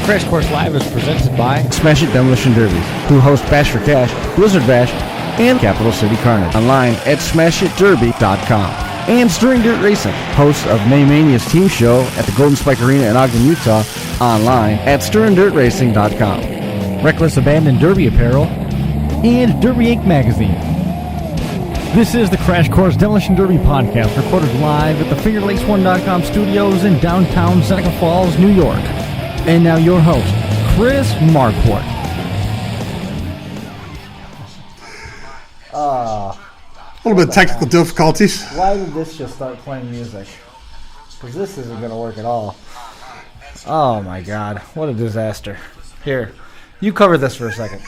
Crash Course Live is presented by Smash It Demolition Derby, who host Bash for Cash, Blizzard Bash, and Capital City Carnage. Online at smashitderby.com. And Stirring Dirt Racing, hosts of Maymania's team show at the Golden Spike Arena in Ogden, Utah. Online at stirringdirtracing.com. Reckless Abandon Derby Apparel and Derby Inc. Magazine. This is the Crash Course Demolition Derby podcast, recorded live at the FingerLakes1.com studios in downtown Seneca Falls, New York. And now your host, Chris Marquardt. A little bit of technical difficulties. Why did this just start playing music? Because this isn't going to work at all. Oh my God, what a disaster. Here, you cover this for a second.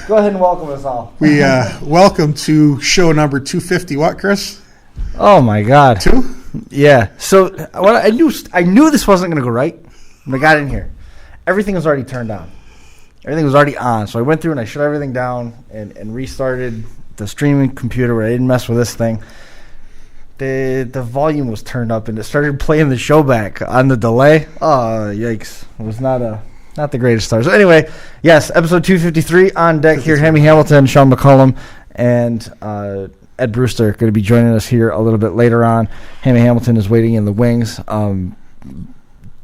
Go ahead and welcome us all. We welcome to show number 250. What, Chris? Oh my God. 2? Yeah. So what I knew this wasn't going to go right when I got in here. Everything was already turned on. Everything was already on. So I went through and I shut everything down and restarted the streaming computer where I didn't mess with this thing. The volume was turned up and it started playing the show back on the delay. Oh, yikes. It was not the greatest start. So anyway, yes, episode 253 on deck here. Hammy Hamilton, Shawn McCollum, and Ed Brewster are going to be joining us here a little bit later on. Hammy Hamilton is waiting in the wings.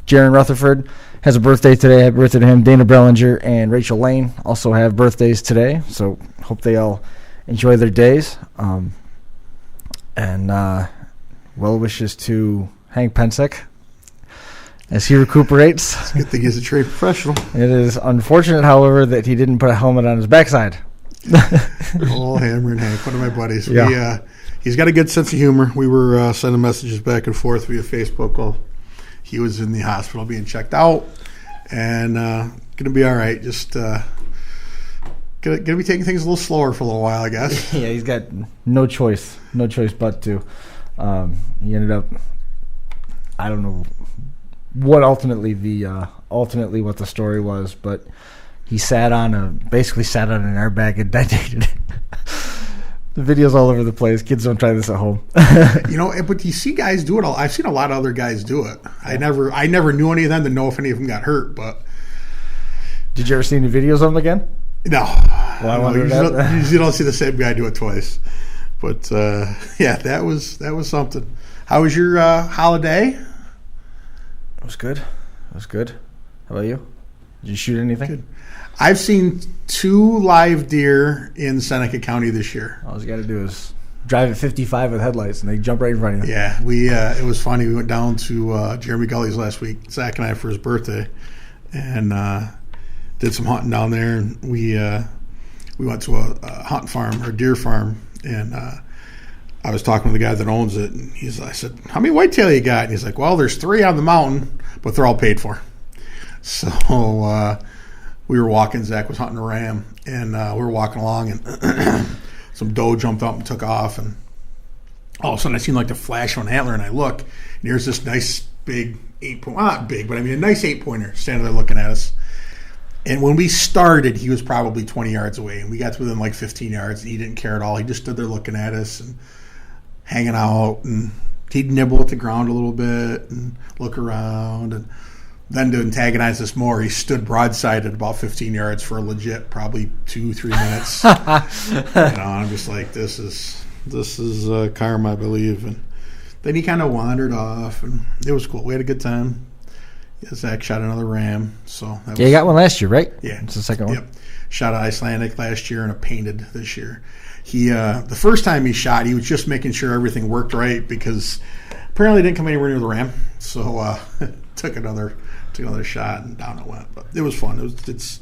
Jaron Rutherford has a birthday today. Happy birthday to him. Dana Bellinger and Rachel Lane also have birthdays today, so hope they all enjoy their days. And well wishes to Hank Pensek as he recuperates. It's a good thing he's a trade professional. It is unfortunate, however, that he didn't put a helmet on his backside. Oh, Hammer and Hank, one of my buddies. Yeah. He's got a good sense of humor. We were sending messages back and forth via Facebook while he was in the hospital being checked out, and going to be all right. Just going to be taking things a little slower for a little while, I guess. Yeah, he's got no choice but to. He ended up, I don't know what ultimately what the story was, but he basically sat on an airbag and detonated it. The video's all over the place. Kids, don't try this at home. But you see guys do it. I've seen a lot of other guys do it. I never knew any of them to know if any of them got hurt. But did you ever see any videos of them again? No. Well, you usually don't see the same guy do it twice. But yeah, that was something. How was your holiday? It was good. How about you? Did you shoot anything? Good. I've seen 2 live deer in Seneca County this year. All you got to do is drive at 55 with headlights, and they jump right in front of you. Yeah, it was funny. We went down to Jeremy Gully's last week, Zach and I, for his birthday, and did some hunting down there. And we went to a hunt farm or deer farm, and I was talking to the guy that owns it, and I said, "How many whitetail you got?" And he's like, "Well, there's 3 on the mountain, but they're all paid for." So we were walking. Zach was hunting a ram, and we were walking along, and some doe jumped up and took off, and all of a sudden I seen like the flash of an antler, and I look, and here's this nice big 8-point, well, not big, but I mean a nice 8-pointer standing there looking at us. And when we started, he was probably 20 yards away, and we got to within like 15 yards, and he didn't care at all. He just stood there looking at us and hanging out, and he'd nibble at the ground a little bit and look around, and then to antagonize us more, he stood broadside at about 15 yards for a legit probably 2-3 minutes. I'm just like, this is karma, I believe. And then he kind of wandered off, and it was cool. We had a good time. Yeah, Zach shot another ram. So that you got one last year, right? Yeah, it's the second one. Yep, shot an Icelandic last year and a painted this year. He the first time he shot, he was just making sure everything worked right because apparently it didn't come anywhere near the ram. So took another shot and down it went. But it was fun. It's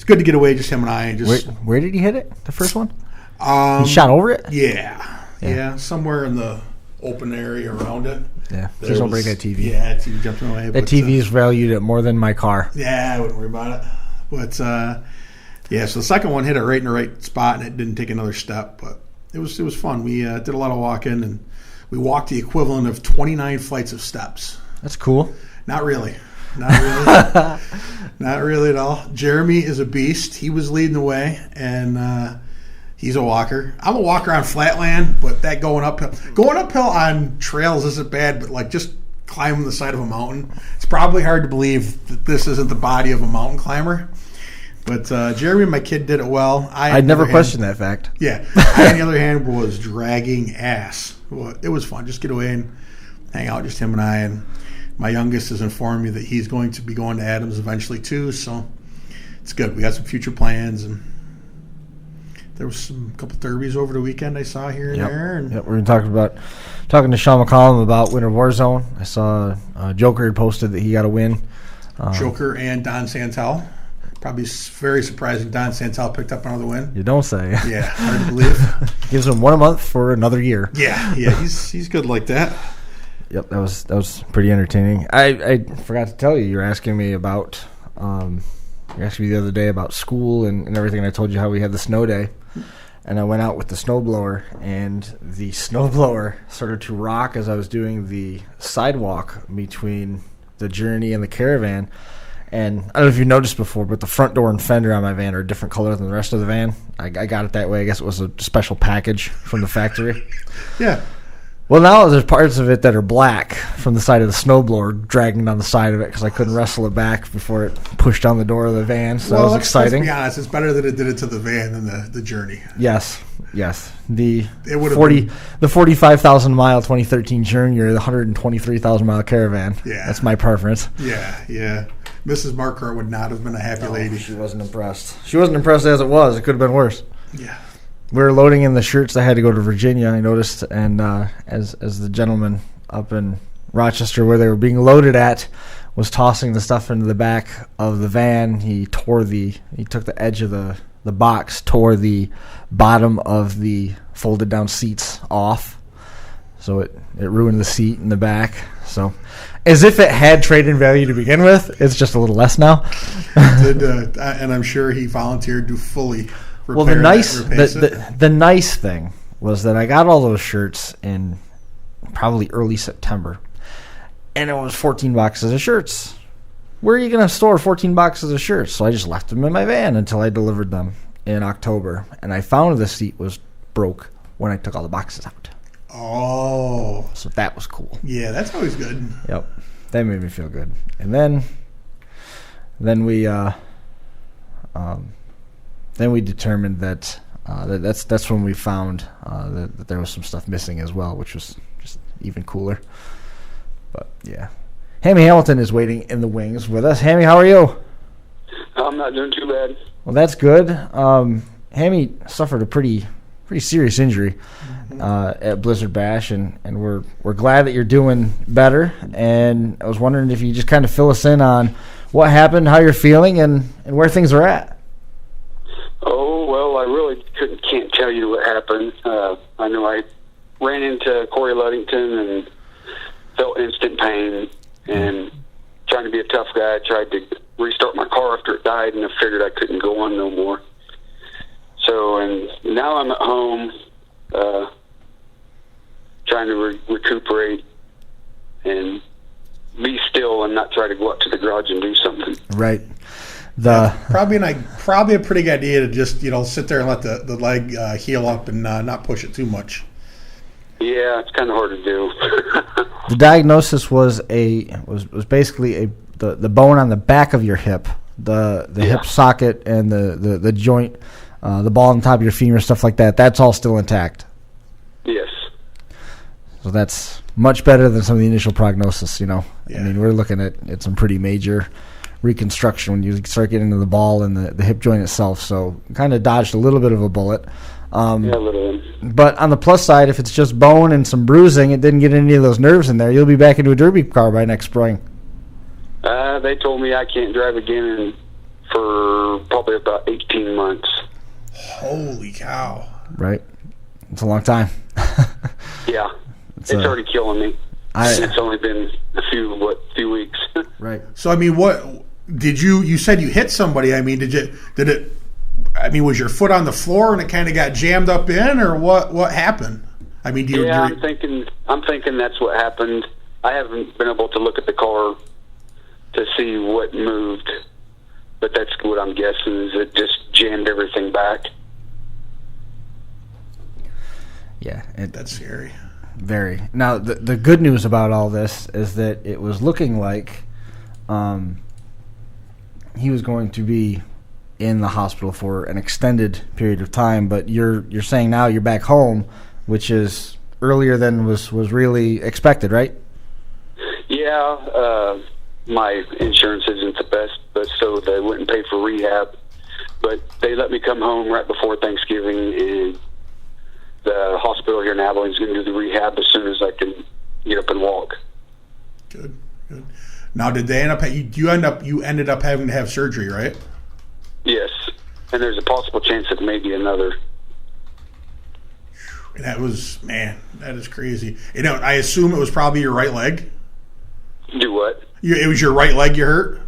good to get away, just him and I. And just where did he hit it? The first one? He shot over it? Yeah, somewhere in the open area around it. Yeah, please don't break that TV. Yeah, TV jumped in the way. That TV is valued at more than my car. Yeah, I wouldn't worry about it. But yeah, so the second one hit it right in the right spot, and it didn't take another step. But it was fun. We did a lot of walking, and we walked the equivalent of 29 flights of steps. That's cool. Not really. Not really at all. Jeremy is a beast. He was leading the way, and he's a walker. I'm a walker on flatland, but that going uphill on trails isn't bad, but like just climbing the side of a mountain. It's probably hard to believe that this isn't the body of a mountain climber. But Jeremy, my kid, did it well. I'd never questioned that fact. Yeah. I, on the other hand, was dragging ass. Well, it was fun. Just get away and hang out, just him and I. And my youngest has informed me that he's going to be going to Adams eventually, too. So it's good. We got some future plans. And there was a couple derbies over the weekend I saw here and there. And we're talking to Shawn McCollum about Winter Warzone. I saw Joker had posted that he got a win. Joker and Don Santel. Probably very surprising Don Santel picked up another win. You don't say. Yeah, hard to believe. Gives him one a month for another year. Yeah, he's good like that. Yep, that was pretty entertaining. I forgot to tell you, you were asking me about you asked me the other day about school and everything, and I told you how we had the snow day. And I went out with the snowblower, and the snowblower started to rock as I was doing the sidewalk between the Journey and the Caravan. And I don't know if you noticed before, but the front door and fender on my van are a different color than the rest of the van. I got it that way. I guess it was a special package from the factory. Yeah. Well, now there's parts of it that are black from the side of the snowblower dragging down the side of it because I couldn't wrestle it back before it pushed down the door of the van. So that was exciting. Let's be honest, it's better that it did it to the van than the Journey. Yes. The been 45,000 mile 2013 Journey or the 123,000 mile Caravan. Yeah. That's my preference. Yeah. Mrs. Marker would not have been a happy lady. She wasn't impressed. She wasn't impressed as it was. It could have been worse. Yeah. We were loading in the shirts. I had to go to Virginia, I noticed, and as the gentleman up in Rochester where they were being loaded at was tossing the stuff into the back of the van, he took the edge of the box, tore the bottom of the folded down seats off. So it ruined the seat in the back. So as if it had trade-in value to begin with, it's just a little less now. And I'm sure he volunteered to fully repair. Well, the nice thing was that I got all those shirts in probably early September, and it was 14 boxes of shirts. Where are you going to store 14 boxes of shirts? So I just left them in my van until I delivered them in October, and I found the seat was broke when I took all the boxes out. Oh. So that was cool. Yeah, that's always good. Yep. That made me feel good. And then we determined that that's when we found that there was some stuff missing as well, which was just even cooler. But yeah. Hammy Hamilton is waiting in the wings with us. Hammy, how are you? I'm not doing too bad. Well, that's good. Hammy suffered a pretty serious injury at Blizzard Bash, and we're glad that you're doing better. And I was wondering if you just kind of fill us in on what happened, how you're feeling, and where things are at. Oh, well, I really can't tell you what happened. I know I ran into Corey Ludington and felt instant pain, and trying to be a tough guy, I tried to restart my car after it died, and I figured I couldn't go on no more. So, and now I'm at home trying to recuperate and be still and not try to go out to the garage and do something. Right. Probably a pretty good idea to just sit there and let the leg heal up and not push it too much. Yeah, it's kind of hard to do. The diagnosis was basically the bone on the back of your hip, the hip socket and the joint, the ball on top of your femur, stuff like that. That's all still intact. Yes. So that's much better than some of the initial prognosis. Yeah. I mean, we're looking at some pretty major reconstruction when you start getting into the ball and the hip joint itself. So kind of dodged a little bit of a bullet. Yeah, a little. But on the plus side, if it's just bone and some bruising, it didn't get any of those nerves in there, you'll be back into a derby car by next spring. They told me I can't drive again for probably about 18 months. Holy cow. Right. It's a long time. Yeah. It's already killing me. It's only been a few weeks. Right. So, I mean, what did you said you hit somebody. I mean, was your foot on the floor and it kind of got jammed up in, or what happened? I mean, I'm thinking that's what happened. I haven't been able to look at the car to see what moved, but that's what I'm guessing is it just jammed everything back. Yeah, that's scary. Very. Now, the good news about all this is that it was looking like he was going to be in the hospital for an extended period of time, but you're saying now you're back home, which is earlier than was really expected, right? Yeah, my insurance isn't the best, but so they wouldn't pay for rehab. But they let me come home right before Thanksgiving, and the hospital here in Abilene is going to do the rehab as soon as I can get up and walk. Good. Now, did they end up? You ended up having to have surgery, right? Yes, and there's a possible chance of maybe another. And that is crazy. I assume it was probably your right leg. Do what? It was your right leg you hurt?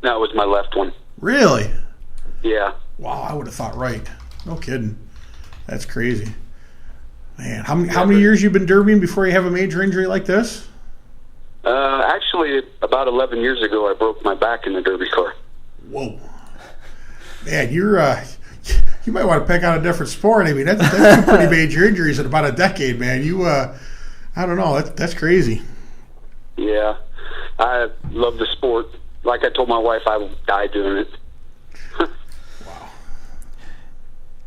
No, it was my left one. Really? Yeah. Wow, I would have thought right. No kidding. That's crazy. Man, how many years you been derbying before you have a major injury like this? Actually, about 11 years ago, I broke my back in the derby car. Whoa. Man, you might want to pick out a different sport. I mean, that's two pretty major injuries in about a decade, man. I don't know. That's crazy. Yeah. I love the sport. Like I told my wife, I will die doing it. Wow.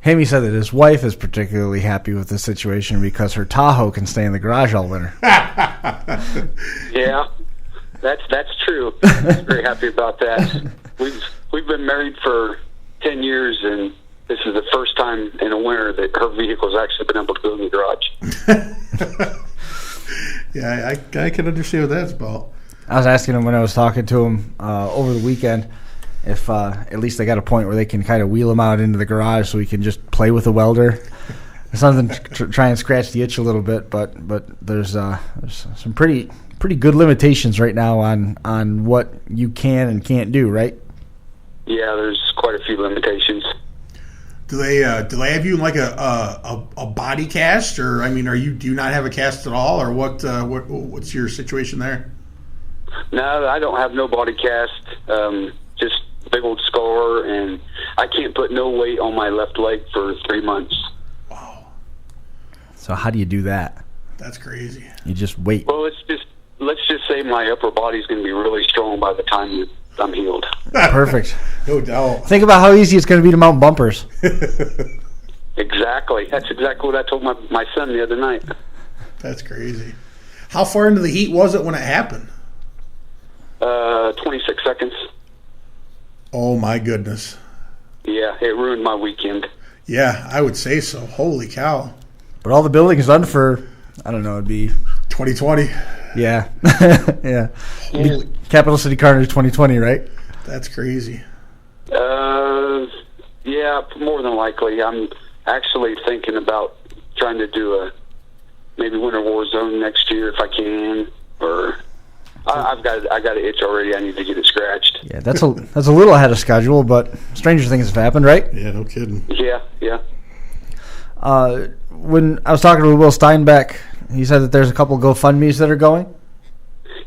Hammy said that his wife is particularly happy with the situation because her Tahoe can stay in the garage all winter. Yeah, that's true. I'm very happy about that. We've been married for 10 years, and this is the first time in a winter that her vehicle's actually been able to go in the garage. Yeah, I can understand what that's about. I was asking him when I was talking to him over the weekend if at least they got a point where they can kind of wheel him out into the garage so he can just play with a welder. Something to try and scratch the itch a little bit, but there's some pretty good limitations right now on what you can and can't do, right? Yeah, there's quite a few limitations. Do they have you in like a body cast, or do you not have a cast at all, or what's your situation there? No, I don't have no body cast. Just big old scar, and I can't put no weight on my left leg for 3 months. Wow. So how do you do that? That's crazy. You just wait. Well, let's just say my upper body's going to be really strong by the time I'm healed. Perfect. No doubt. Think about how easy it's going to be to mount bumpers. Exactly. That's exactly what I told my son the other night. That's crazy. How far into the heat was it when it happened? 26 seconds. Oh, my goodness. Yeah, it ruined my weekend. Yeah, I would say so. Holy cow. But all the building is done for, I don't know, it'd be 2020. Yeah. Yeah. Holy. Capital City Carnage 2020, right? That's crazy. Yeah, more than likely. I'm actually thinking about trying to do maybe Winter Warzone next year if I can, or I got an itch already. I need to get it scratched. Yeah, that's a little ahead of schedule, but stranger things have happened, right? Yeah, no kidding. Yeah. When I was talking to Will Steinbeck, he said that there's a couple GoFundMes that are going.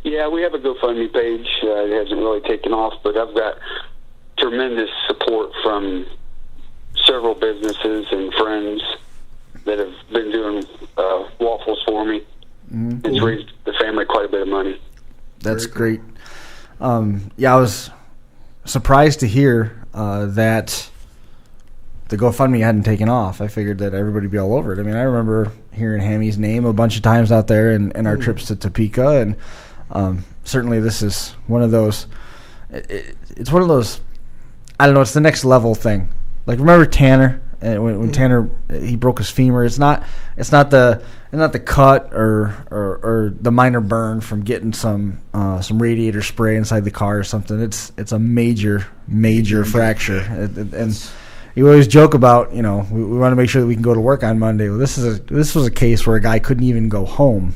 Yeah, we have a GoFundMe page. It hasn't really taken off, but I've got tremendous support from several businesses and friends that have been doing waffles for me. Mm-hmm. It's raised the family quite a bit of money. That's great. Yeah, I was surprised to hear that the GoFundMe hadn't taken off. I figured that everybody would be all over it. I mean, I remember hearing Hammy's name a bunch of times out there in our trips to Topeka, and certainly this is one of those. It's one of those. I don't know. It's the next level thing. Like, remember Tanner? When Tanner he broke his femur. It's not the cut or the minor burn from getting some radiator spray inside the car or something. It's a major fracture. And you always joke about, we want to make sure that we can go to work on Monday. Well, this was a case where a guy couldn't even go home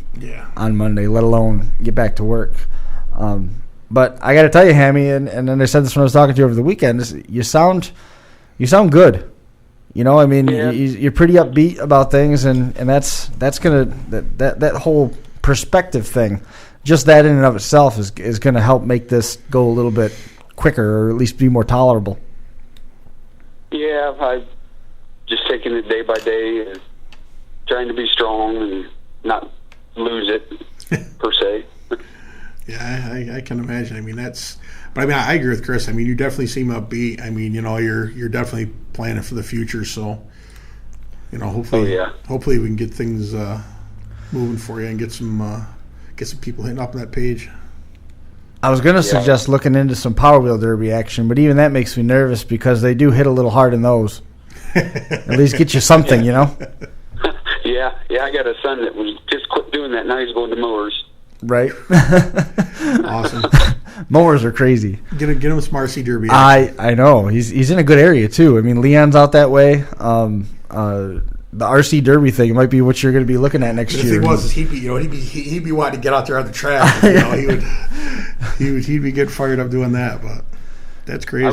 on Monday, let alone get back to work. But I got to tell you, Hammy, and then I said this when I was talking to you over the weekend. You sound good. You're pretty upbeat about things, and that's gonna that whole perspective thing, just that in and of itself is gonna help make this go a little bit quicker, or at least be more tolerable. Yeah, I've just taking it day by day and trying to be strong and not lose it per se. Yeah, I can imagine. I mean, but I mean, I agree with Chris. I mean, you definitely seem upbeat. I mean, you're definitely planning for the future. So, hopefully we can get things moving for you and get some people hitting up on that page. I was going to suggest looking into some Power Wheel Derby action, but even that makes me nervous because they do hit a little hard in those. At least get you something, Yeah, I got a son that was just quit doing that. Now he's going to mowers. Right. Awesome. Mowers are crazy. Get him some RC Derby action. I know. He's in a good area, too. I mean, Leon's out that way. The RC Derby thing might be what you're going to be looking at next year. The thing was, he'd be wanting to get out there on the track. He'd be getting fired up doing that. But that's crazy. I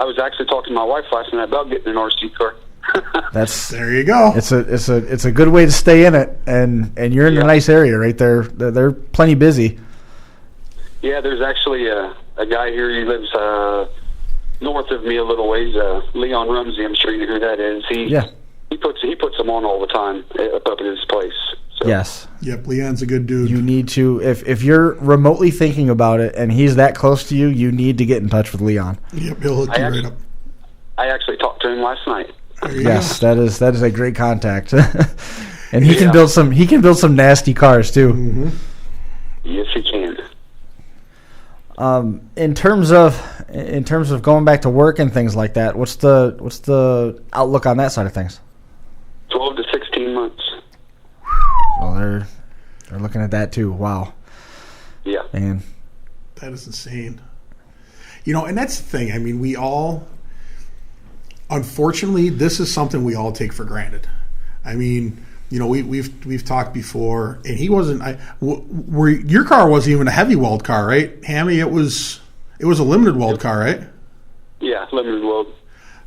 was actually talking to my wife last night about getting an RC car. There you go. It's a good way to stay in it, and you're in a nice area right there. They're plenty busy. Yeah, there's actually a guy here. He lives north of me a little ways. Leon Rumsey. I'm sure you know who that is. He puts them on all the time up at his place. So. Yes. Yep, Leon's a good dude. You need to, if you're remotely thinking about it and he's that close to you, you need to get in touch with Leon. Yep, he'll hook you right up. I actually talked to him last night. Yes, that is a great contact, and he can build some nasty cars too. Mm-hmm. Yes, he can. In terms of going back to work and things like that, what's the outlook on that side of things? 12 to 16 months. Well, they're looking at that too. Wow. Yeah. Man, that is insane. And that's the thing. I mean, we all. Unfortunately, this is something we all take for granted. I mean, we've talked before, and he wasn't. Your car wasn't even a heavy weld car, right, Hammy? It was a limited weld car, right? Yeah, limited weld.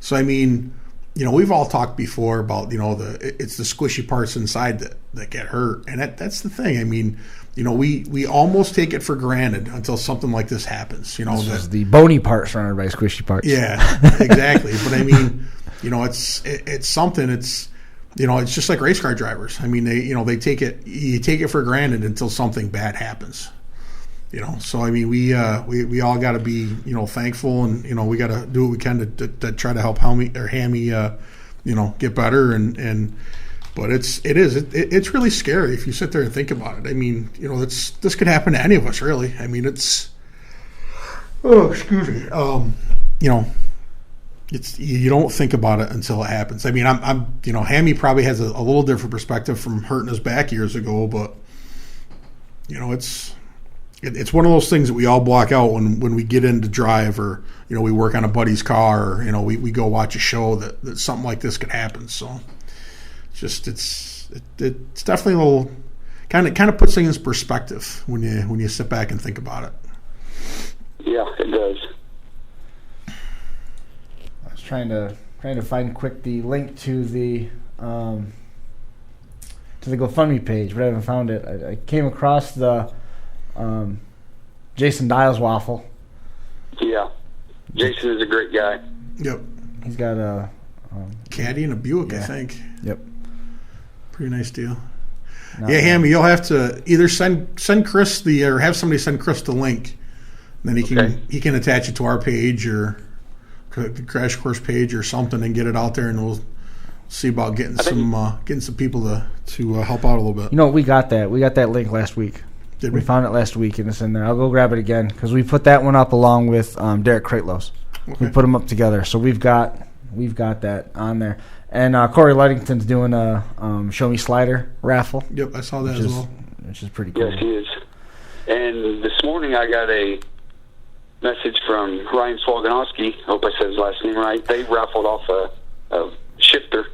So I mean, we've all talked before about it's the squishy parts inside that get hurt, and that's the thing. I mean, we almost take it for granted until something like this happens. This is the bony part surrounded by squishy parts. Yeah, exactly. But I mean, it's something. It's it's just like race car drivers. I mean, they take it for granted until something bad happens. So I mean, we all got to be thankful, and we got to do what we can to try to help Hammy get better and. But it's really scary if you sit there and think about it. I mean, this could happen to any of us, really. I mean, excuse me. It's you don't think about it until it happens. I mean, I'm Hammy probably has a little different perspective from hurting his back years ago, but it's one of those things that we all block out when we get into drive, or we work on a buddy's car, or we go watch a show that something like this could happen. So. It's definitely a little kind of puts things in perspective when you sit back and think about it. Yeah, it does. I was trying to find quick the link to the GoFundMe page, but I haven't found it. I came across the Jason Dials waffle. Yeah, Jason is a great guy. Yep, he's got a caddy and a Buick, I think. Yep. Pretty nice deal. Hammy, you'll have to either send Chris or have somebody send Chris the link. And then he can attach it to our page or the Crash Course page or something and get it out there, and we'll see about getting some people to help out a little bit. We got that. We got that link last week. Did we? We found it last week, and it's in there. I'll go grab it again because we put that one up along with Derek Kraitlos. Okay. We put them up together, so we've got that on there. And Corey Ludington's doing a Show Me Slider raffle. Yep, I saw that as well. Which is pretty cool. Yes, he is. And this morning I got a message from Ryan Swaganowski. Hope I said his last name right. They raffled off a shifter.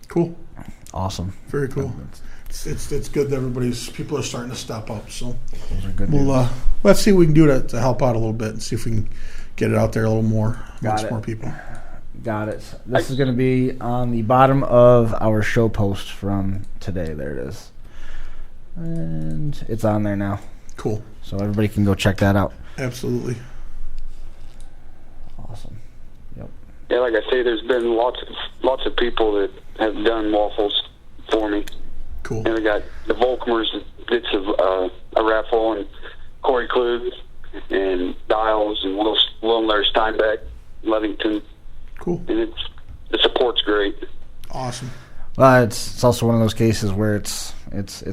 Cool. Awesome. Very cool. It's good that people are starting to step up. So those are good. Let's see what we can do to help out a little bit and see if we can get it out there a little more. Got more people. Got it. This is going to be on the bottom of our show post from today. There it is. And it's on there now. Cool. So everybody can go check that out. Absolutely. Awesome. Yep. Yeah, like I say, there's been lots of people that have done waffles for me. Cool. And we got the Volkmers, bits of a raffle, and Corey Klug, and Dials, and Will and Larry Steinbeck, Lovington. Cool. And the support's great. Awesome. Well, it's also one of those cases where it's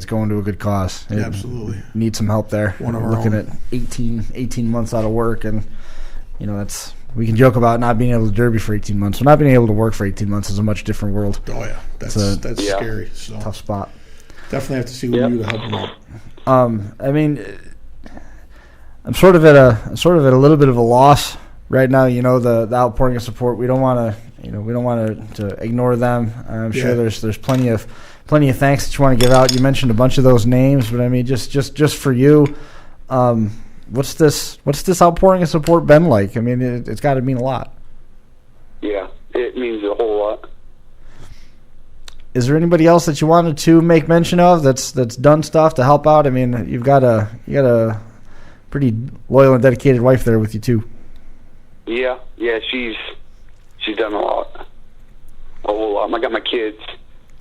going to a good cause. Yeah, absolutely. Need some help there. One of We're our looking own. at 18 months out of work, and we can joke about not being able to derby for 18 months. But not being able to work for 18 months is a much different world. Oh yeah, that's Yeah. scary. So Tough spot. definitely have to see what you do to help them out. I mean, I'm sort of at a little bit of a loss right now. The outpouring of support. We don't want to ignore them. I'm sure there's plenty of thanks that you want to give out. You mentioned a bunch of those names, but I mean, just for you, what's this outpouring of support been like? I mean, it's got to mean a lot. Yeah, it means a whole lot. Is there anybody else that you wanted to make mention of that's done stuff to help out? I mean, you got a pretty loyal and dedicated wife there with you too. Yeah, she's done a whole lot. I got my kids,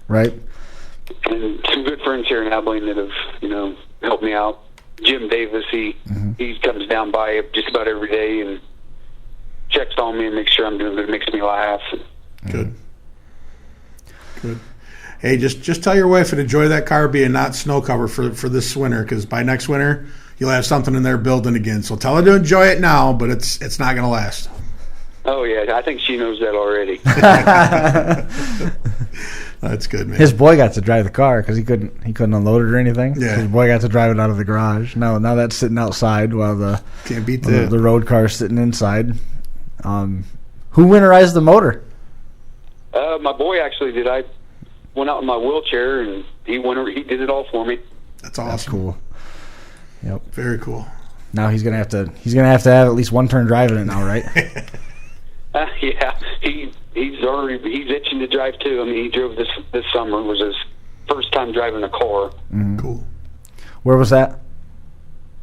Right. and some good friends here in Abilene that have helped me out. Jim Davis, he comes down by just about every day and checks on me and makes sure I'm doing good. It makes me laugh. Good. Hey, just tell your wife and enjoy that car being not snow cover for this winter, because by next winter you'll have something in there building again. So tell her to enjoy it now, but it's not going to last. Oh yeah, I think she knows that already. That's good, man. His boy got to drive the car because he couldn't unload it or anything. Yeah. His boy got to drive it out of the garage. Now that's sitting outside while Can't beat that. the road car's sitting inside. Who winterized the motor? My boy actually did. I went out in my wheelchair and he did it all for me. That's awesome. That's cool. Yep. Very cool. Now he's gonna have to have at least one turn driving it now, right? Yeah, he's itching to drive too. I mean, he drove this summer. It was his first time driving a car. Mm-hmm. Cool. Where was that?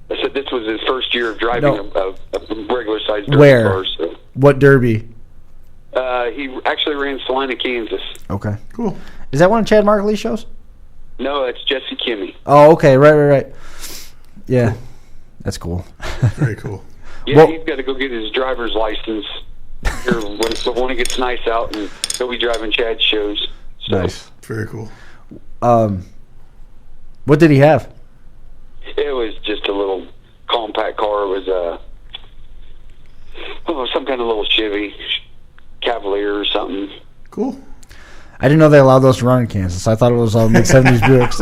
I said this was his first year of driving a regular sized derby Where? car. So. What derby? He actually ran Salina, Kansas. Okay. Cool. Is that one of Chad Markley's shows? No, it's Jesse Kimmy. Oh, okay. Right. Yeah. Cool. That's cool. Very cool. Yeah, Well- he's got to go get his driver's license here when it gets nice out, and he'll be driving Chad's shows. So. Nice. Very cool. What did he have? It was just a little compact car. It was some kind of little Chevy Cavalier or something. Cool. I didn't know they allowed those to run in Kansas. I thought it was all mid-70s Buicks.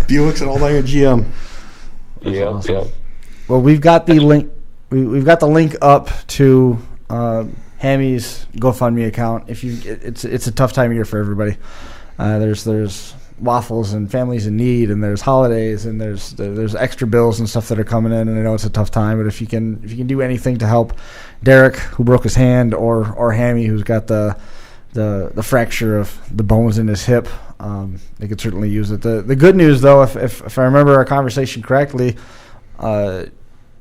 Buicks and all that GM. Yeah, awesome. yeah. Well, we've got the link. We've got the link up to Hammy's GoFundMe account. It's a tough time of year for everybody. There's waffles and families in need, and there's holidays, and there's extra bills and stuff that are coming in. And I know it's a tough time, but if you can do anything to help Derek, who broke his hand, or Hammy, who's got the fracture of the bones in his hip, they could certainly use it. The good news, though, if I remember our conversation correctly,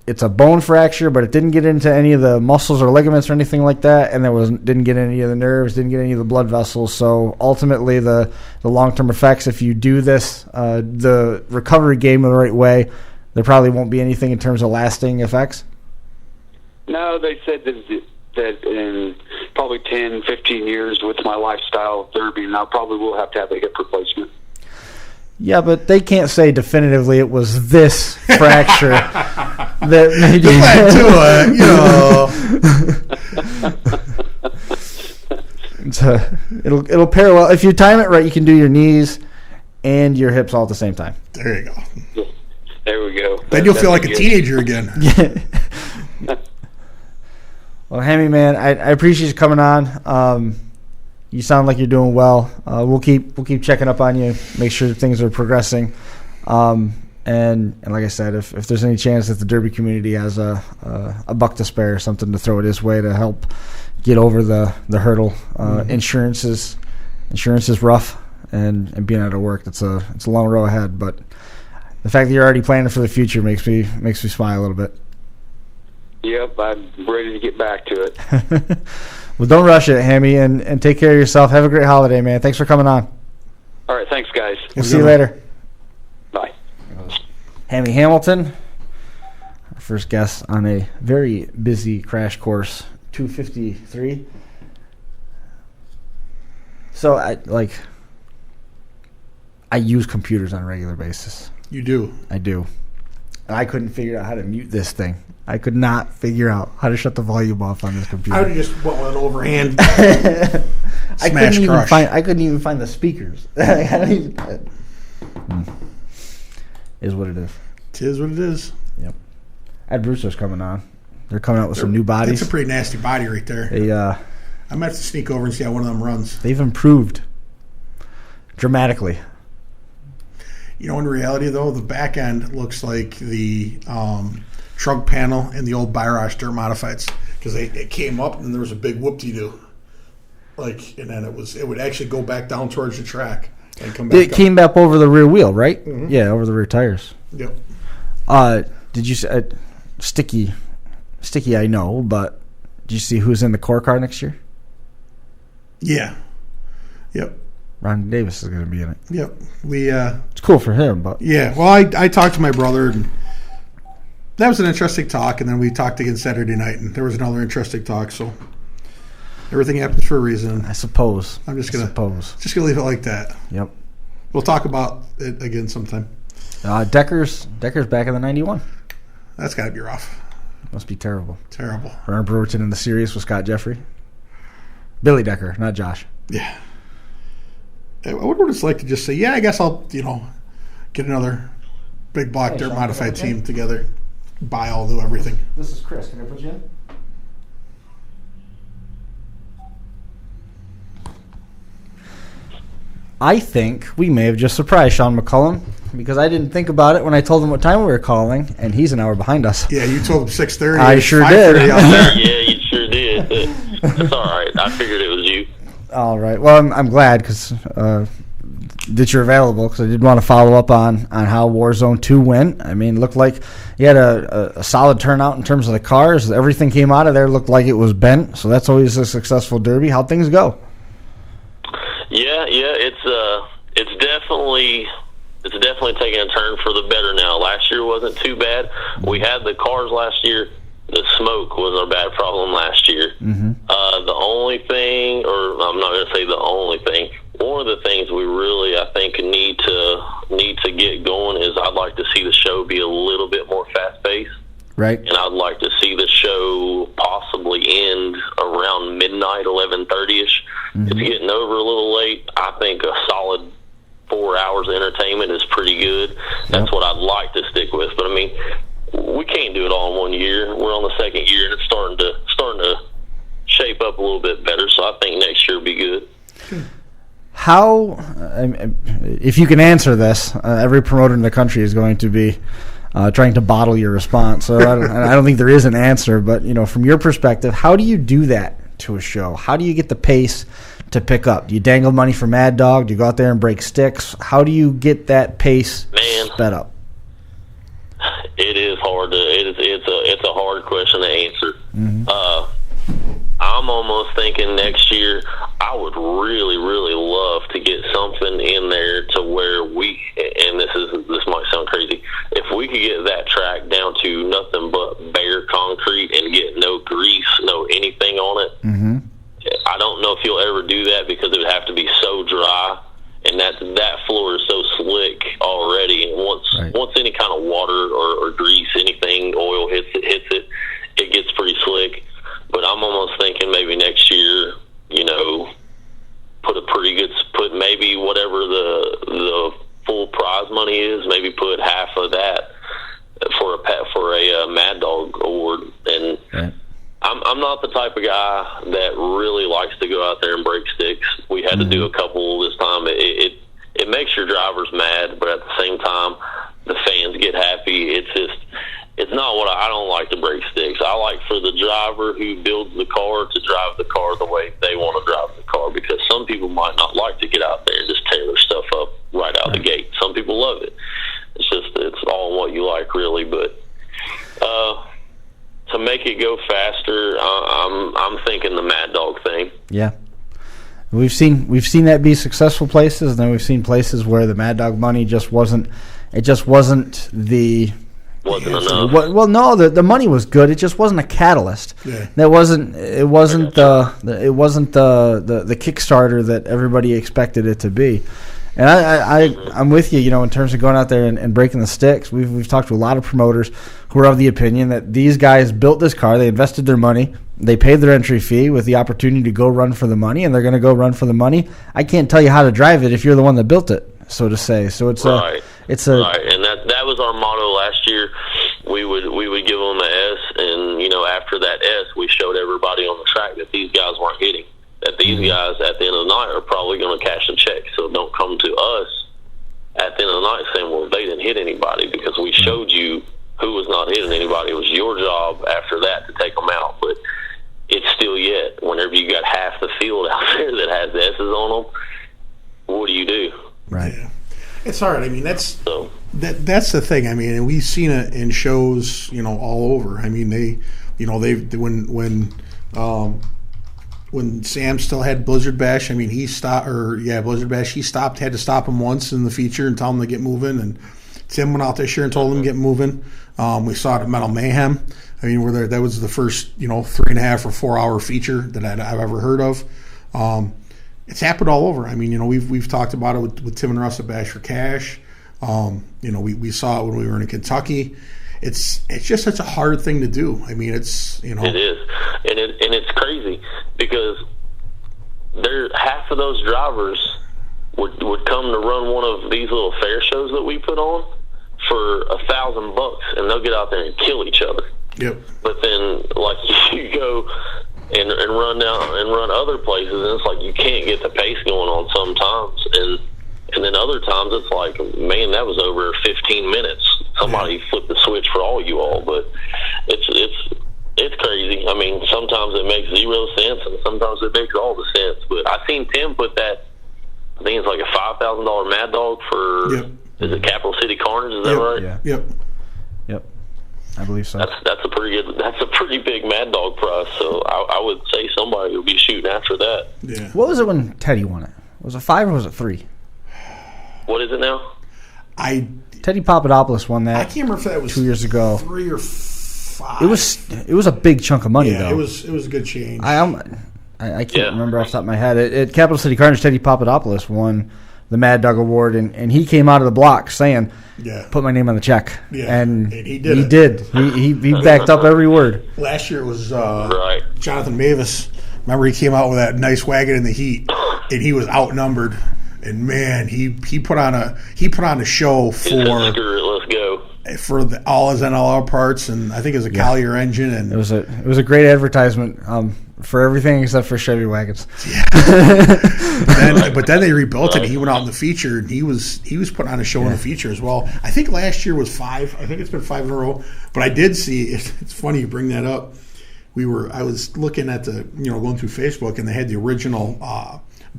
it's a bone fracture, but it didn't get into any of the muscles or ligaments or anything like that, and didn't get any of the nerves, didn't get any of the blood vessels. So ultimately, the long-term effects, if you do this, the recovery game the right way, there probably won't be anything in terms of lasting effects. No, they said that in probably 10, 15 years with my lifestyle derby, I probably will have to have a hip replacement. Yeah, but they can't say definitively it was this fracture that made you. It'll parallel. If you time it right, you can do your knees and your hips all at the same time. There you go. There we go. Then you'll feel like a teenager again. Yeah. Well, Hammy, man, I appreciate you coming on. You sound like you're doing well. We'll keep checking up on you, make sure that things are progressing. And like I said, if there's any chance that the derby community has a buck to spare, something to throw it his way to help get over the hurdle. Insurance is rough, and being out of work, it's a long road ahead. But the fact that you're already planning for the future makes me smile a little bit. Yep, I'm ready to get back to it. Well, don't rush it, Hammy, and take care of yourself. Have a great holiday, man. Thanks for coming on. All right, thanks, guys. We'll see you later. Bye. Hammy Hamilton, our first guest on a very busy Crash Course 253. So I use computers on a regular basis. You do. I do. And I couldn't figure out how to mute this thing. I could not figure out how to shut the volume off on this computer. I would have just went with an overhand I smash crush. I couldn't even find the speakers. Is what it is. It is what it is. Yep. Ed Brewster's coming on. They're coming out with some new bodies. That's a pretty nasty body right there. I might have to sneak over and see how one of them runs. They've improved dramatically. You know, in reality, though, the back end looks like the trunk panel in the old Byrosh dirt modifieds, because it came up and there was a big whoop-de-doo. And then it would actually go back down towards the track and come back It up. came back over the rear wheel, right? Mm-hmm. Yeah, over the rear tires. Yep. Did you see Sticky, I know, but did you see who's in the core car next year? Yeah. Yep. Ron Davis is going to be in it. Yep. It's cool for him, but Yeah. Well, I talked to my brother, and that was an interesting talk, and then we talked again Saturday night, and there was another interesting talk, so everything happens for a reason. I suppose. I'm just gonna leave it like that. Yep. We'll talk about it again sometime. Decker's back in the 91. That's got to be rough. Must be terrible. Terrible. Remember Brewerton in the series with Scott Jeffrey? Billy Decker, not Josh. Yeah. I wonder what it's like to just say, yeah, I guess I'll, get another big block dirt Shawn, modified okay. team together. Buy all, do everything. This is Chris. Can I put you in? I think we may have just surprised Shawn McCollum because I didn't think about it when I told him what time we were calling, and he's an hour behind us. Yeah, you told him 6:30. I sure did. Out there. Yeah, you sure did. That's all right. I figured it was you. All right. Well, I'm glad because that you're available because I did want to follow up on how Warzone 2 went. I mean, it looked like you had a solid turnout in terms of the cars. Everything came out of there looked like it was bent, so that's always a successful derby. How'd things go? Yeah, it's definitely taking a turn for the better now. Last year wasn't too bad. We had the cars last year. The smoke was our bad problem last year. Mm-hmm. The only thing, or I'm not going to say the only thing, one of the things we really, I think, need to get going is I'd like to see the show be a little bit more fast-paced. Right. And I'd like to see the show possibly end around midnight, 11:30ish. Mm-hmm. It's getting over a little late. I think a solid 4 hours of entertainment is pretty good. That's what I'd like to stick with. But I mean, we can't do it all in 1 year. We're on the second year, and it's starting to shape up a little bit better. So I think next year will be good. How, if you can answer this, every promoter in the country is going to be trying to bottle your response. So I don't think there is an answer. But from your perspective, how do you do that to a show? How do you get the pace to pick up? Do you dangle money for Mad Dog? Do you go out there and break sticks? How do you get that pace sped up? It is hard to. It's a hard question to answer. Mm-hmm. I'm almost thinking next year I would really, really love to get something in there to where we, and this might sound crazy, if we could get that track down to nothing but bare concrete and get no grease, no anything on it. Mm-hmm. I don't know if you'll ever do that because it would have to be so dry, and that floor is so slick already. And once any kind of water or grease, anything, oil hits it, it gets pretty slick. But I'm almost thinking maybe next year, put maybe whatever the full prize money is, maybe put half of that for a Mad Dog award. And right. I'm not the type of guy that really likes to go out there and break sticks. We had to do a couple this time. It makes your drivers mad, but at the same time, the fans get happy. It's not what I don't like to break sticks. I like for the driver who builds the car to drive the car the way they want to drive the car, because some people might not like to get out there and just tear their stuff up right out the gate. Some people love it. It's all what you like, really. But to make it go faster, I'm thinking the Mad Dog thing. Yeah. We've seen that be successful places, and then we've seen places where the Mad Dog money just wasn't. It just wasn't the. Wasn't enough. Well, no, the money was good. It just wasn't a catalyst. Yeah. That wasn't. It wasn't the Kickstarter that everybody expected it to be. And I'm with you. You know, in terms of going out there and breaking the sticks, we've talked to a lot of promoters who are of the opinion that these guys built this car. They invested their money. They paid their entry fee with the opportunity to go run for the money, and they're going to go run for the money. I can't tell you how to drive it if you're the one that built it, so to say. So it's right. Right, and that was our motto last year. We would give them an S, and after that S, we showed everybody on the track that these guys weren't hitting. That these guys at the end of the night are probably going to cash the check. So don't come to us at the end of the night saying, "Well, they didn't hit anybody," because we showed you who was not hitting anybody. It was your job after that to take them out, but. It's still yet. Whenever you got half the field out there that has S's on them, what do you do? Right. Yeah. It's hard. I mean, that's the thing. I mean, and we've seen it in shows, all over. I mean, when Sam still had Blizzard Bash, I mean, Blizzard Bash. He had to stop him once in the feature and tell him to get moving. And Tim went out this year and told him to get moving. We saw it at Metal Mayhem. I mean, that was the first, 3.5 or 4 hour feature that I've ever heard of. It's happened all over. I mean, we've talked about it with Tim and Russ at Bash for Cash. We saw it when we were in Kentucky. It's just such a hard thing to do. I mean, it is, and it's crazy because half of those drivers would come to run one of these little fair shows that we put on for $1,000, and they'll get out there and kill each other. Yep. But then, like, you go and run down and run other places, and it's like you can't get the pace going on sometimes, and then other times it's like, man, that was over 15 minutes. Somebody flipped the switch for all you all, but it's crazy. I mean, sometimes it makes 0 sense, and sometimes it makes all the sense. But I seen Tim put that. I think it's like a $5,000 Mad Dog for. Yep. Is it Capital City Carnage? Is that right? Yeah. Yep. I believe so. That's a pretty big Mad Dog price. So I would say somebody will be shooting after that. Yeah. What was it when Teddy won it? Was it 5 or was it 3? What is it now? Teddy Papadopoulos won that. I can't remember if that was 2 years ago. 3 or 5. It was a big chunk of money though. It was a good change. I can't remember off the top of my head. At Capital City Carnage, Teddy Papadopoulos won the Mad Dog Award, and he came out of the block saying, "Put my name on the check." Yeah, and he did. He backed up every word. Last year it was Jonathan Mavis. Remember, he came out with that nice wagon in the heat, and he was outnumbered. And man, he put on a show for. Let's go. For all his NLR parts, and I think it was a Collier engine, and it was a great advertisement for everything except for Chevy wagons. Yeah. But then they rebuilt it. And he went out in the feature, and he was putting on a show in the feature as well. I think last year was 5. I think it's been 5 in a row. But I did see. It's funny you bring that up. I was looking at going through Facebook, and they had the original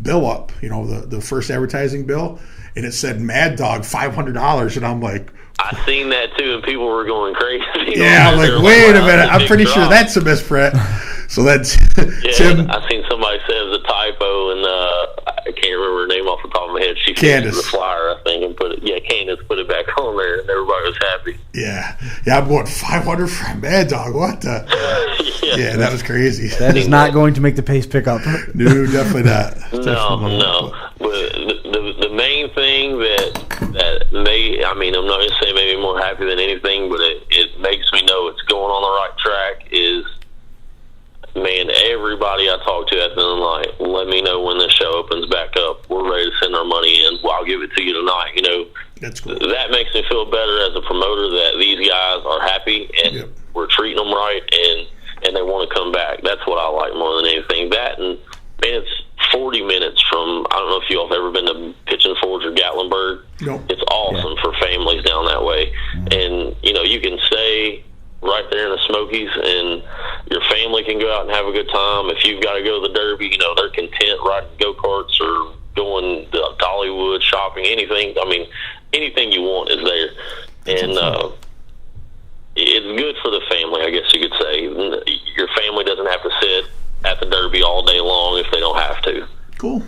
bill up. The first advertising bill, and it said Mad Dog $500, and I'm like. I seen that too, and people were going crazy. Yeah, I'm like, wait a minute. I'm pretty sure that's a misprint. So that's Tim. I seen somebody say it was a typo, and I can't remember her name off the top of my head. She Candace. The flyer, I think, and Candace put it back on there, and everybody was happy. Yeah, I'm going 500 for a Mad Dog. What the? Yeah, that was crazy. That is not going to make the pace pick up. No, definitely not. No. But the main thing that I'm not going to say maybe more happy than anything, but it makes me know it's going on the right track is, man, everybody I talk to at the end of the night, let me know when the show opens back up. We're ready to send our money in. Well, I'll give it to you tonight. That's cool. That makes me feel better as a promoter that these guys are happy and we're treating them right and they want to come back. That's what I like more than anything. That and, man, it's 40 minutes from, I don't know if you all have ever been to Pigeon Forge or Gatlinburg. Nope. It's awesome for families down that way. And, you can stay right there in the Smokies and your family can go out and have a good time. If you've got to go to the Derby, they're content riding go-karts or going to Dollywood, shopping, anything. I mean, anything you want is there. And it's good for the family, I guess you could say. Your family doesn't have to sit at the Derby all day long if they don't have to. Cool.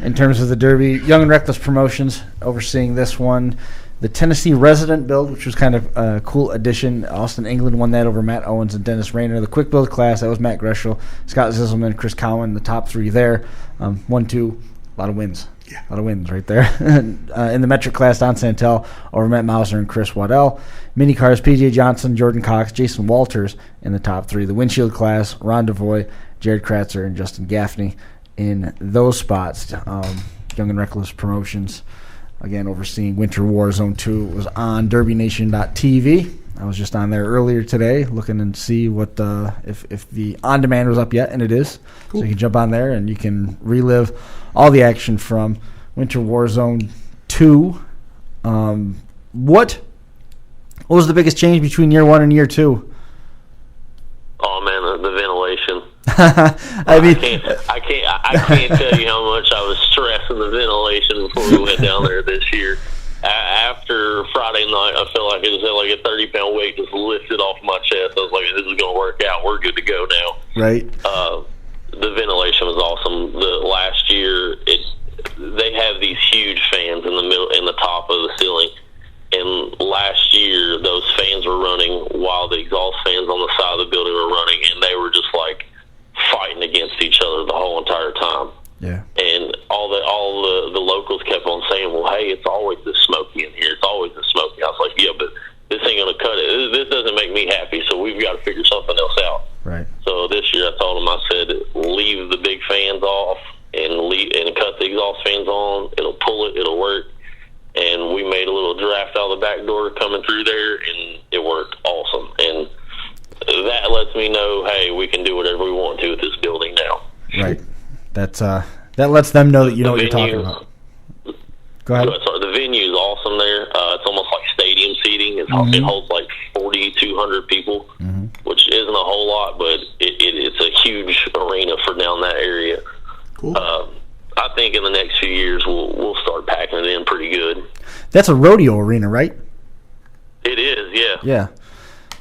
In terms of the Derby, Young and Reckless Promotions overseeing this one. The Tennessee Resident Build, which was kind of a cool addition. Austin England won that over Matt Owens and Dennis Rayner. The Quick Build class, that was Matt Greschel, Scott Zisselman, Chris Cowan, the top three there. 1-2, a lot of wins. Yeah. A lot of wins right there. In the metric class, Don Santel over Matt Mauser and Chris Waddell. Mini cars, PJ Johnson, Jordan Cox, Jason Walters in the top three. The windshield class, Ron DeVoy, Jared Kratzer, and Justin Gaffney in those spots. Young and Reckless Promotions, again, overseeing Winter Warzone II. It was on DerbyNation.tv. I was just on there earlier today looking and see what if the on-demand was up yet, and it is. Cool. So you can jump on there and you can relive all the action from Winter Warzone 2. What was the biggest change between year one and year two? Oh man, the ventilation. I mean, I can't tell you how much I was stressing the ventilation before we went down there this year. After Friday night, I felt like it was like a 30-pound weight just lifted off my chest. I was like, "This is going to work out. We're good to go now." Right. The ventilation was awesome. The last year, they have these huge fans in the middle, in the top of the ceiling. And last year, those fans were running while the exhaust fans on the side of the building were running, and they were just like fighting against each other the whole entire time. Yeah. And all the locals kept on saying, "Well, hey, it's always this smoky in here. It's always this smoky." I was like, "Yeah, but this ain't gonna cut it. This doesn't make me happy. So we've got to figure something else out." Right. So this year, I told them, I said, "Leave the big fans off and cut the exhaust fans on. It'll pull it. It'll work." And we made a little draft out of the back door coming through there, and it worked awesome. And that lets me know, hey, we can do whatever we want to with this building now. Right. That lets them know that you know what you're talking about. Go ahead. Sorry, the venue is awesome there. It's almost like stadium seating. It holds like 4,200 people, which isn't a whole lot, but it's a huge arena for down that area. Cool. I think in the next few years we'll start packing it in pretty good. That's a rodeo arena, right? It is, yeah. Yeah.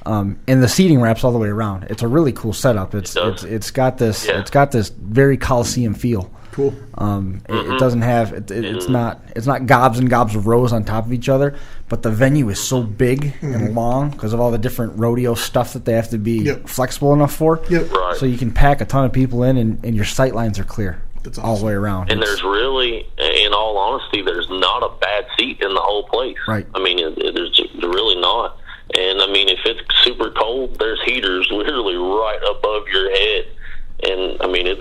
And the seating wraps all the way around. It's a really cool setup. It's got this very Coliseum feel. Cool. It doesn't have it's not gobs and gobs of rows on top of each other, but the venue is so big and long because of all the different rodeo stuff that they have to be flexible enough for. Yep. Right. So you can pack a ton of people in, and your sight lines are clear. That's awesome. All the way around. And there's really, in all honesty, there's not a bad seat in the whole place. Right. I mean, there's really not. And I mean, if it's super cold, there's heaters literally right above your head. And I mean, it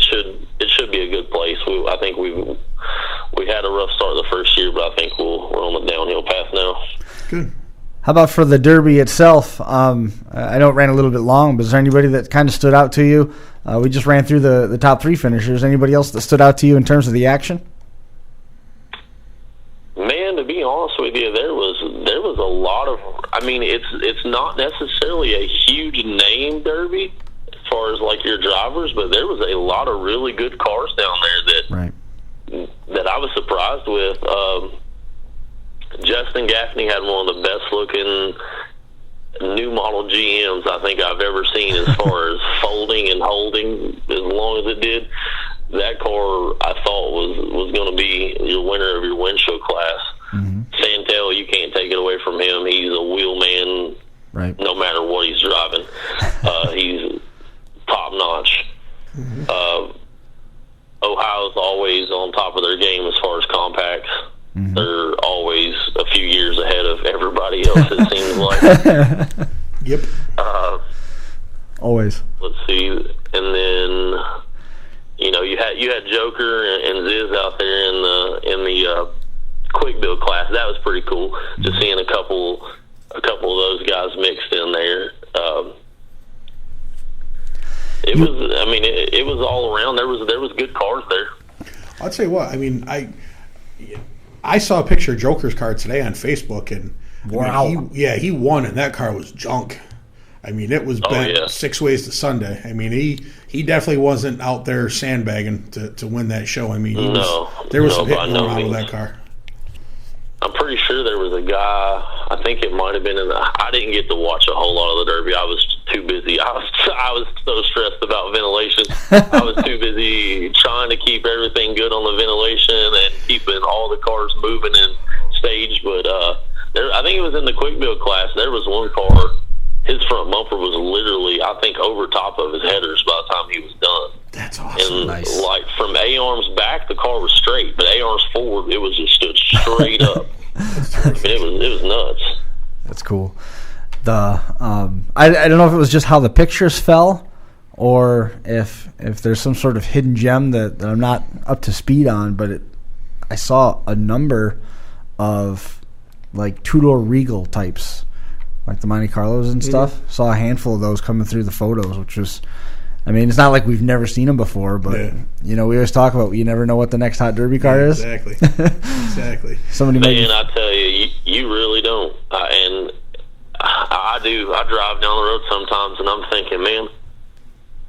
should be a good place. I think we had a rough start the first year, but I think we're on the downhill path now. Good. How about for the Derby itself? I know it ran a little bit long, but is there anybody that kind of stood out to you? We just ran through the top three finishers. Anybody else that stood out to you in terms of the action? Man, to be honest with you, there was a lot of. I mean, it's not necessarily a huge name Derby as far as like your drivers, but there was a lot of really good cars down there that I was surprised with. Justin Gaffney had one of the best looking new model GMs I think I've ever seen as far as folding and holding as long as it did. That car I thought was going to be your winner of your windshield class. Santel, you can't take it away from him. He's a wheel man, right? No matter what he's driving. He's top notch. Ohio's always on top of their game as far as compacts. They're always a few years ahead of everybody else, it seems like. Yep. Always. Let's see. And then, you had Joker and Ziz out there in the quick build class. That was pretty cool. Just seeing a couple of those guys mixed in there. It was all around. There was good cars there. I'll tell you what. I mean, I saw a picture of Joker's car today on Facebook, and wow, he won, and that car was junk. I mean, it was bent 6 ways to Sunday. I mean, he definitely wasn't out there sandbagging to win that show. I mean, there was some hitting going on with that car. I'm pretty sure there was a guy, I think it might have been I didn't get to watch a whole lot of the Derby. I was too busy. I was so stressed about ventilation. I was too busy trying to keep everything good on the ventilation and keeping all the cars moving and staged. But I think it was in the quick build class. There was one car. His front bumper was literally, I think, over top of his headers by the time he was done. That's awesome. And Nice. like from A-arms back, the car was straight, but A-arms forward, it was just stood straight up. It was nuts. That's cool. I don't know if it was just how the pictures fell, or if there's some sort of hidden gem that I'm not up to speed on. But I saw a number of like two-door Regal types, like the Monte Carlos and stuff. Saw a handful of those coming through the photos, which was, I mean, it's not like we've never seen them before, but you know, we always talk about you never know what the next hot derby car is. Exactly. Exactly. Somebody Man, I tell you, you really don't. And I do. I drive down the road sometimes, and I'm thinking, man,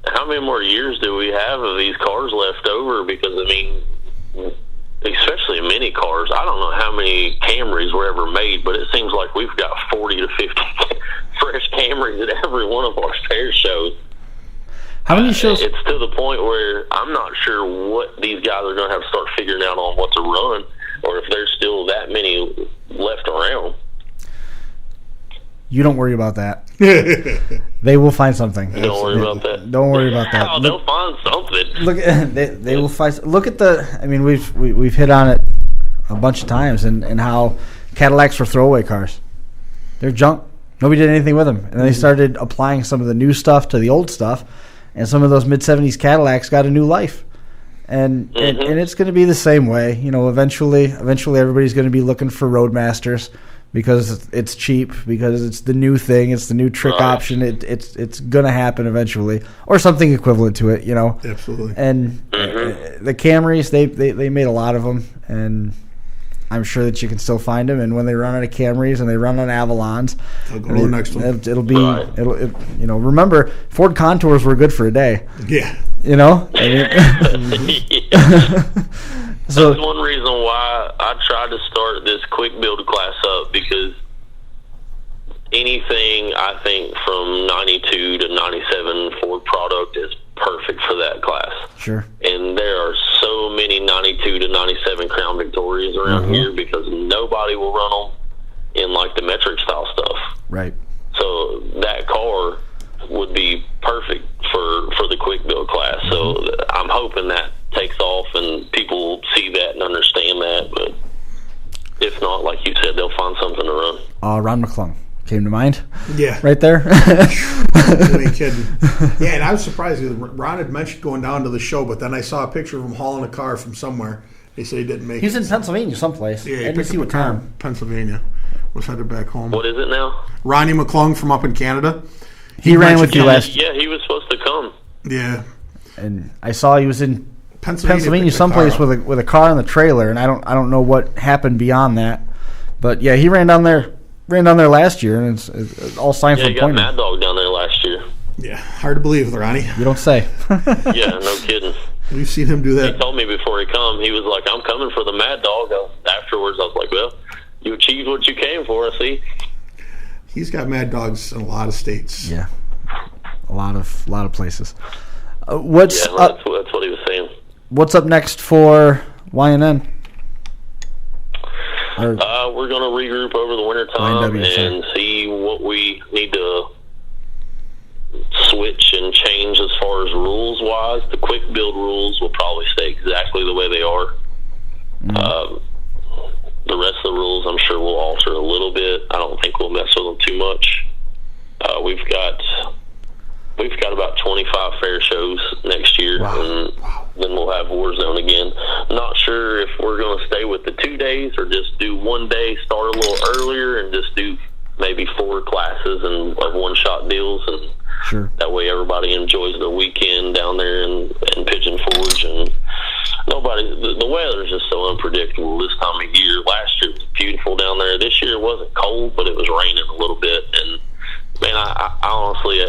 how many more years do we have of these cars left over? Because, I mean, especially mini cars, I don't know how many Camrys were ever made, but it seems like we've got 40 to 50 fresh Camrys at every one of our fair shows. How many shows? It's to the point where I'm not sure what these guys are going to have to start figuring out on what to run, or if there's still that many left around. You don't worry about that. They will find something. Don't worry about that. Don't worry about that. Oh, they'll find something. Look, they will find. Look at the. I mean, we've hit on it a bunch of times, and how Cadillacs were throwaway cars. They're junk. Nobody did anything with them, and then they started applying some of the new stuff to the old stuff, and some of those mid-'70s Cadillacs got a new life. And it's going to be the same way. You know, eventually everybody's going to be looking for Roadmasters because it's cheap, because it's the new thing, it's the new trick option. It's going to happen eventually, or something equivalent to it. You know, Absolutely. And the Camrys, they made a lot of them, and I'm sure that you can still find them. And when they run out of Camrys and they run on Avalons, I'll go to the next one. It'll be you know. Remember, Ford Contours were good for a day. Yeah. You know, I mean, so That's one reason why I tried to start this quick build class up, because anything I think from 92 to 97 Ford product is perfect for that class. sure. And there are so many 92 to 97 Crown Victorias around here, because nobody will run them in like the metric style stuff. Right. So that car would be perfect for the quick build class. So I'm hoping that takes off and people see that and understand that. But if not, like you said, they'll find something to run. Ron McClung came to mind. Yeah. Right there. You ain't kidding. Yeah, and I was surprised. Ron had mentioned going down to the show, but then I saw a picture of him hauling a car from somewhere. They said he didn't make He's it. in Pennsylvania someplace. Yeah, I he didn't picked see up what a car time. in Pennsylvania. Was headed back home. What is it now? Ronnie McClung from up in Canada. He ran with mentioned- you last, Yeah, he was supposed to come. Yeah. and I saw he was in Pennsylvania picked the someplace car up. with a car in the trailer, and I don't know what happened beyond that, but yeah, he ran down there last year, and it's all signs Yeah, for he got appointment. Mad Dog down there last year. Yeah, hard to believe, Ronnie. You don't say. Yeah, no kidding. We've seen him do He that. told me before he come, he was like, I'm coming for the Mad Dog. Afterwards, I was like, well, you achieved what you came for, I see. He's got Mad Dogs in a lot of states. Yeah, a lot of places. What's Yeah, up? that's what he was saying. What's up next for YNN? We're going to regroup over the winter time YNW, sorry. and see what we need to switch and change as far as rules wise. The quick build rules will probably stay exactly the way they are. The rest of the rules, I'm sure, will alter a little bit. I don't think we'll mess with them too much. We've got about 25 fair shows next year, and then we'll have Warzone again. Not sure if we're going to stay with the 2 days or just do 1 day, start a little earlier, and just do maybe 4 classes and of one-shot deals, and Sure. that way everybody enjoys their weekend down there in Pigeon Forge. And the weather's just so unpredictable this time of year. Last year it was beautiful down there. This year it wasn't cold, but it was raining a little bit. And man, I honestly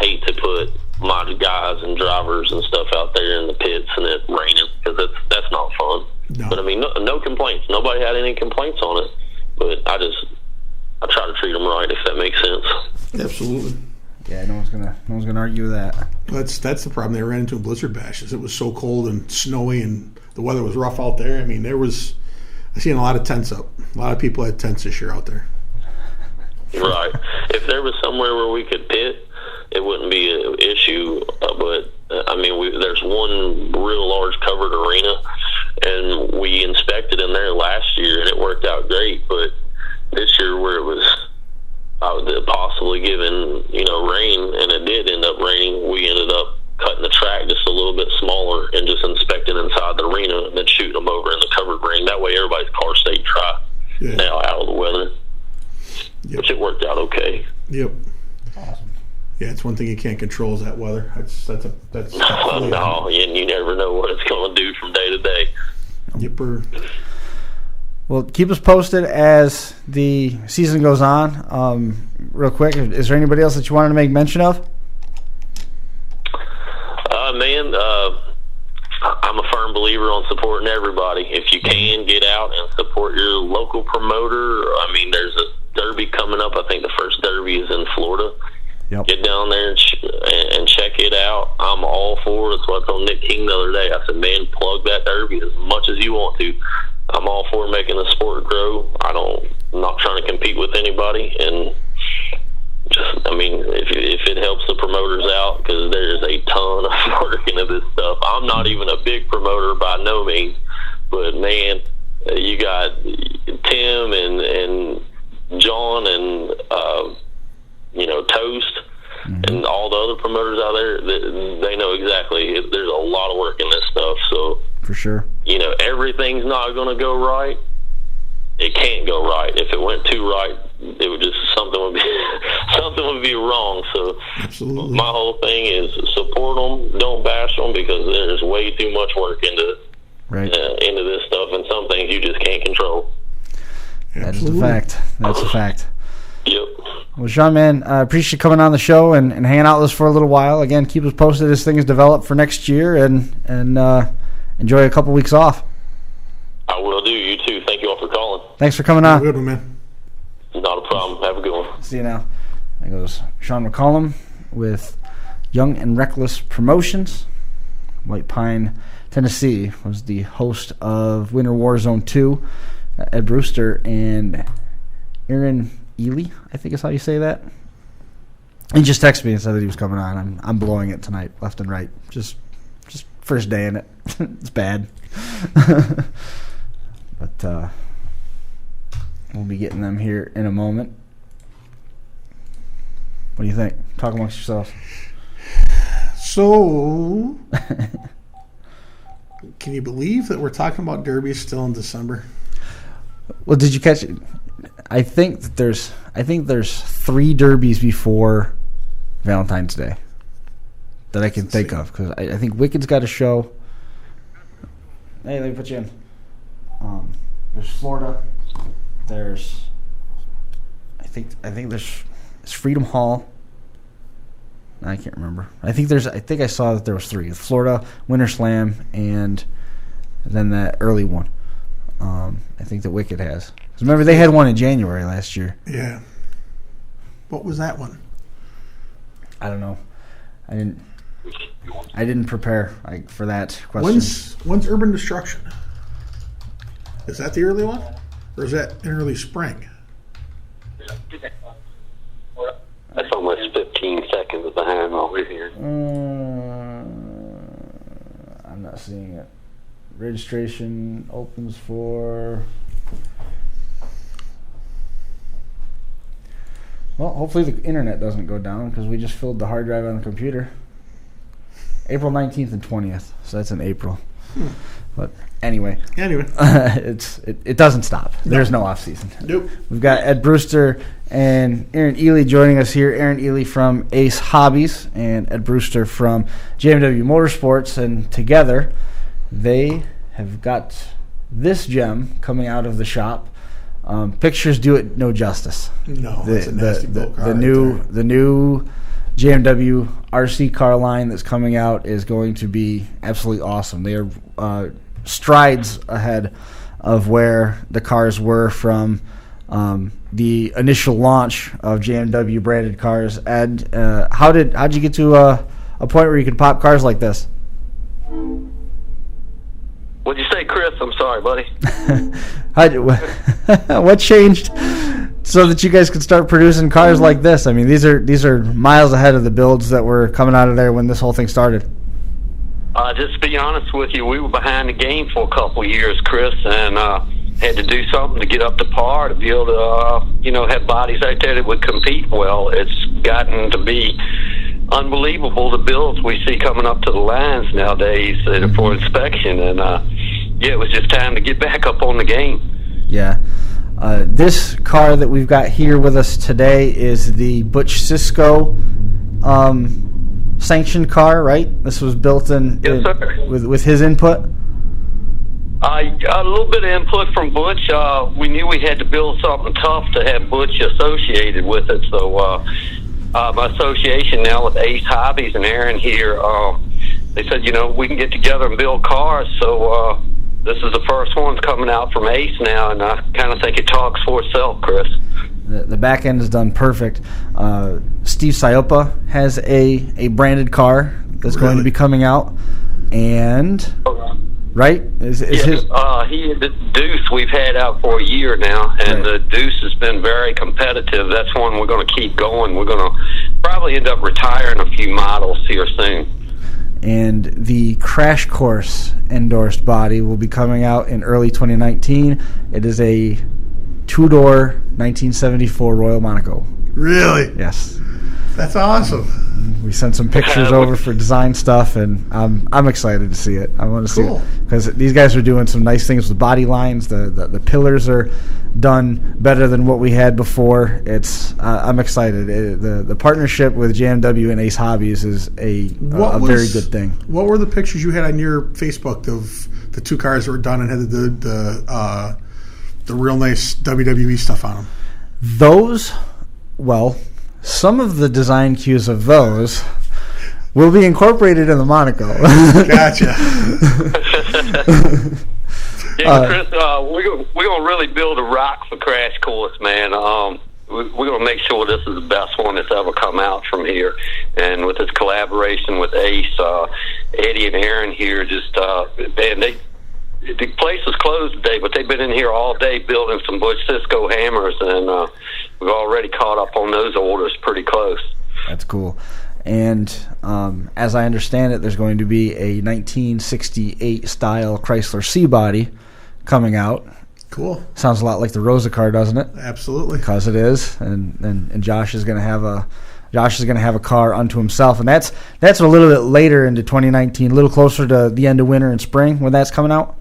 hate to put my guys and drivers and stuff out there in the pits and it raining, because that's not fun. No. But I mean, no complaints. Nobody had any complaints on it. But I try to treat them right, if that makes sense. Absolutely. Yeah, no one's gonna argue with that. That's the problem they ran into in Blizzard Bashes. It was so cold and snowy, and the weather was rough out there. I mean, I seen a lot of tents up. A lot of people had tents this year out there. Right. If there was somewhere where we could pit, it wouldn't be an issue. But I mean, there's one real large covered arena, and we inspected in there last year, and it worked out great. But this year, where it was possibly given rain, and it did end up raining, we ended up cutting the track just a little bit smaller and just inspecting inside the arena and then shooting them over in the covered ring. That way, everybody's car stayed dry now out of the weather. Yep. Which it worked out okay. Yep. Awesome. Yeah, it's one thing you can't control is that weather. That's no, you never know what it's going to do from day to day. Yipper. Well, keep us posted as the season goes on. Real quick, is there anybody else that you wanted to make mention of? I'm a firm believer on supporting everybody. If you can, get out and support your local promoter. I mean, there's a derby coming up. I think the first derby is in Florida. Yep. Get down there and check it out. I'm all for it. That's what I told Nick King the other day. I said, man, plug that derby as much as you want to. I'm all for making the sport grow. I'm not trying to compete with anybody, and if it helps the promoters out, because there's a ton of work into this stuff. I'm not even a big promoter by no means, but man, you got Tim and John and Toast and all the other promoters out there. They know exactly. There's a lot of work in this stuff, so for sure. Everything's not going to go right. It can't go right. If it went too right, it would just something would be wrong. So absolutely. My whole thing is support them, don't bash them, because there's way too much work into this stuff, and some things you just can't control. That is the fact. That's a fact. Yep. Well, Shawn, man, I appreciate you coming on the show and hanging out with us for a little while. Again, keep us posted as things develop for next year, and enjoy a couple weeks off. I will do. You too. Thank you all for calling. Thanks for coming on. Good one, man. Not a problem. Have a good one. See you now. There goes Shawn McCollum with Young and Reckless Promotions. White Pine, Tennessee, was the host of Winter Warzone II. Ed Brewster and Aaron Ely, I think is how you say that. He just texted me and said that he was coming on. I'm blowing it tonight, left and right. Just first day in it. It's bad. But we'll be getting them here in a moment. What do you think? Talk amongst yourselves. So, can you believe that we're talking about derbies still in December? Well, did you catch it? I think there's 3 derbies before Valentine's Day that I can think of, because I think Wicked's got a show. Hey, let me put you in. There's Florida. There's I think there's Freedom Hall. I can't remember. I think I saw that there was 3. Florida, Winter Slam, and then that early one. I think that Wicked has. Because remember, they had one in January last year. Yeah. What was that one? I don't know. I didn't prepare for that question. When's Urban Destruction? Is that the early one? Or is that in early spring? That's almost 15 seconds behind over here. I'm not seeing it. Registration opens for... Well, hopefully the internet doesn't go down, because we just filled the hard drive on the computer. April 19th and 20th, so that's in April. But anyway. It doesn't stop. No. There's no off season. Nope. We've got Ed Brewster and Aaron Ely joining us here. Aaron Ely from Ace Hobbies and Ed Brewster from JMW Motorsports, and together they have got this gem coming out of the shop. Pictures do it no justice. No, it's a nasty boat car. The new JMW RC car line that's coming out is going to be absolutely awesome. They are strides ahead of where the cars were from the initial launch of JMW branded cars. Ed, how'd you get to a point where you could pop cars like this? What'd you say, Chris? I'm sorry, buddy. What changed so that you guys could start producing cars like this? I mean, these are miles ahead of the builds that were coming out of there when this whole thing started. Just to be honest with you, we were behind the game for a couple of years, Chris, and had to do something to get up to par to be able to, have bodies out there that would compete well. It's gotten to be unbelievable, the builds we see coming up to the lines nowadays for inspection, and it was just time to get back up on the game. Yeah. This car that we've got here with us today is the Butch Cisco sanctioned car, right? This was built in, yes, sir. with his input. A little bit of input from Butch. We knew we had to build something tough to have Butch associated with it, so my association now with Ace Hobbies and Aaron here, they said, we can get together and build cars, so this is the first one coming out from Ace now, and I kind of think it talks for itself, Chris. The back end is done perfect. Steve Siopa has a branded car that's going to be coming out, and right? The Deuce we've had out for a year now, and the Deuce has been very competitive. That's one we're going to keep going. We're going to probably end up retiring a few models here soon. And the Crash Course endorsed body will be coming out in early 2019. It is a two-door 1974 Royal Monaco. Really? Yes. That's awesome. We sent some pictures over for design stuff, and I'm excited to see it. I want to see it because these guys are doing some nice things with body lines. The pillars are done better than what we had before. I'm excited. The partnership with JMW and Ace Hobbies is a very good thing. What were the pictures you had on your Facebook of the two cars that were done and had the real nice WWE stuff on them? Those, some of the design cues of those will be incorporated in the Monaco. Gotcha. Chris, we're going to really build a rock for Crash Course, man. We're going to make sure this is the best one that's ever come out from here. And with this collaboration with Ace, Eddie and Aaron here, the place is closed today, but they've been in here all day building some Butch Cisco hammers, and we've already caught up on those orders pretty close. That's cool. And as I understand it, there's going to be a 1968 style Chrysler C-body coming out. Cool. Sounds a lot like the Rosa car, doesn't it? Absolutely. Because it is, and Josh is going to have a car unto himself, and that's a little bit later into 2019, a little closer to the end of winter and spring when that's coming out.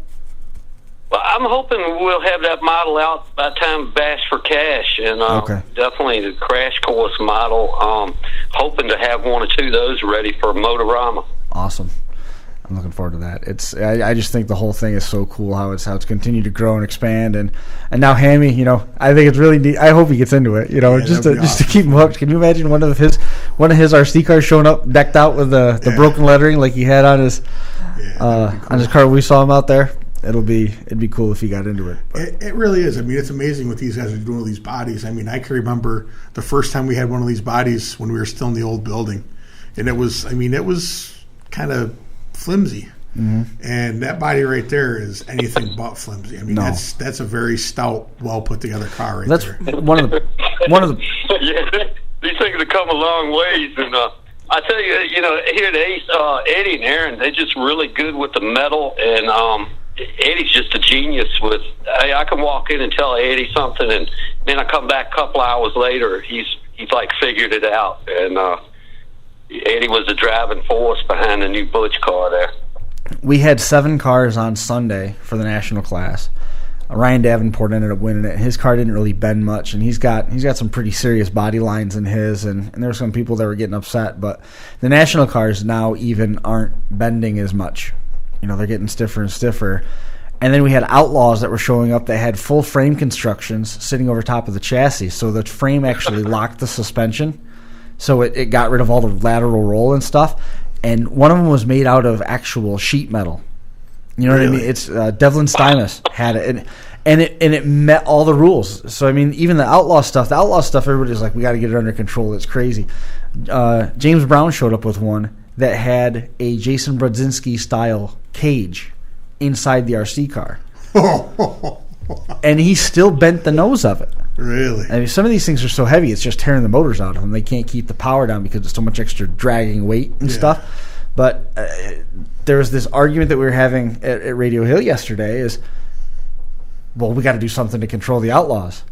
Well, I'm hoping we'll have that model out by the time Bash for Cash, and definitely the Crash Course model. Hoping to have one or two of those ready for Motorama. Awesome. I'm looking forward to that. I just think the whole thing is so cool how it's continued to grow and expand, and now Hammy, I think it's really neat. I hope he gets into it, just to keep him hooked. Can you imagine one of his RC cars showing up decked out with the broken lettering like he had on his on his car when we saw him out there? It'd be cool if he got into it. It really is. I mean, it's amazing what these guys are doing with these bodies. I mean, I can remember the first time we had one of these bodies when we were still in the old building, and it was kind of flimsy. Mm-hmm. And that body right there is anything but flimsy. I mean, that's a very stout, well put together car right there. That's one of the yeah, these things have come a long ways, and I tell you, here at Ace, Eddie and Aaron, they're just really good with the metal, and Eddie's just a genius with. I can walk in and tell Eddie something, and then I come back a couple hours later, he's like figured it out, and Eddie was the driving force behind the new Butch car there. We had 7 cars on Sunday for the national class. Ryan Davenport ended up winning it. His car didn't really bend much, and he's got some pretty serious body lines in his, and there were some people that were getting upset, but the national cars now even aren't bending as much. They're getting stiffer and stiffer. And then we had Outlaws that were showing up that had full frame constructions sitting over top of the chassis, so the frame actually locked the suspension, so it got rid of all the lateral roll and stuff. And one of them was made out of actual sheet metal. You know what I mean? It's Devlin Stymus had it, And it met all the rules. So I mean, even the outlaw stuff, everybody's like, we got to get it under control. It's crazy. James Brown showed up with one that had a Jason Brodzinski style cage inside the RC car, and he still bent the nose of it. Really? I mean, some of these things are so heavy, it's just tearing the motors out of them. They can't keep the power down because there's so much extra dragging weight and stuff. But there was this argument that we were having at Radio Hill yesterday is, well, we got to do something to control the Outlaws.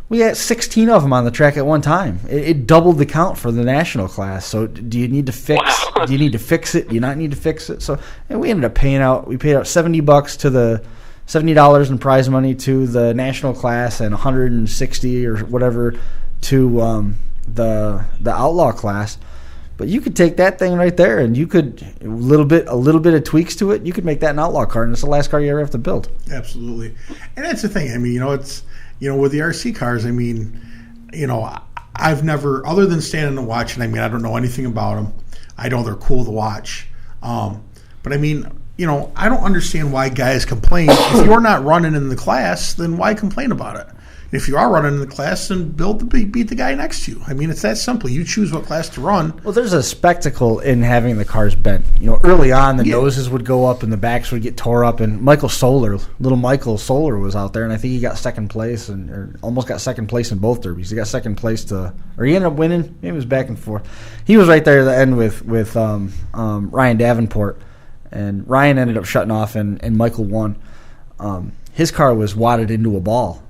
We had 16 of them on the track at one time. It doubled the count for the national class. So do you need to fix? Wow. Do you need to fix it? Do you not need to fix it? So and we ended up paying out. We paid out $70 to the $70 in prize money to the national class and $160 or whatever to the outlaw class. But you could take that thing right there, and you could a little bit of tweaks to it. You could make that an outlaw car, and it's the last car you ever have to build. Absolutely, and that's the thing. I mean, it's with the RC cars. I mean, I've never, other than standing and watching. I mean, I don't know anything about them. I know they're cool to watch, but I mean, I don't understand why guys complain. If you're not running in the class, then why complain about it? If you are running in the class, then beat the guy next to you. I mean, it's that simple. You choose what class to run. Well, there's a spectacle in having the cars bent. Early on, the noses would go up and the backs would get tore up. And little Michael Soler was out there, and I think he got second place or almost got second place in both derbies. He got second place or he ended up winning. Maybe it was back and forth. He was right there at the end with Ryan Davenport, and Ryan ended up shutting off, and Michael won. His car was wadded into a ball.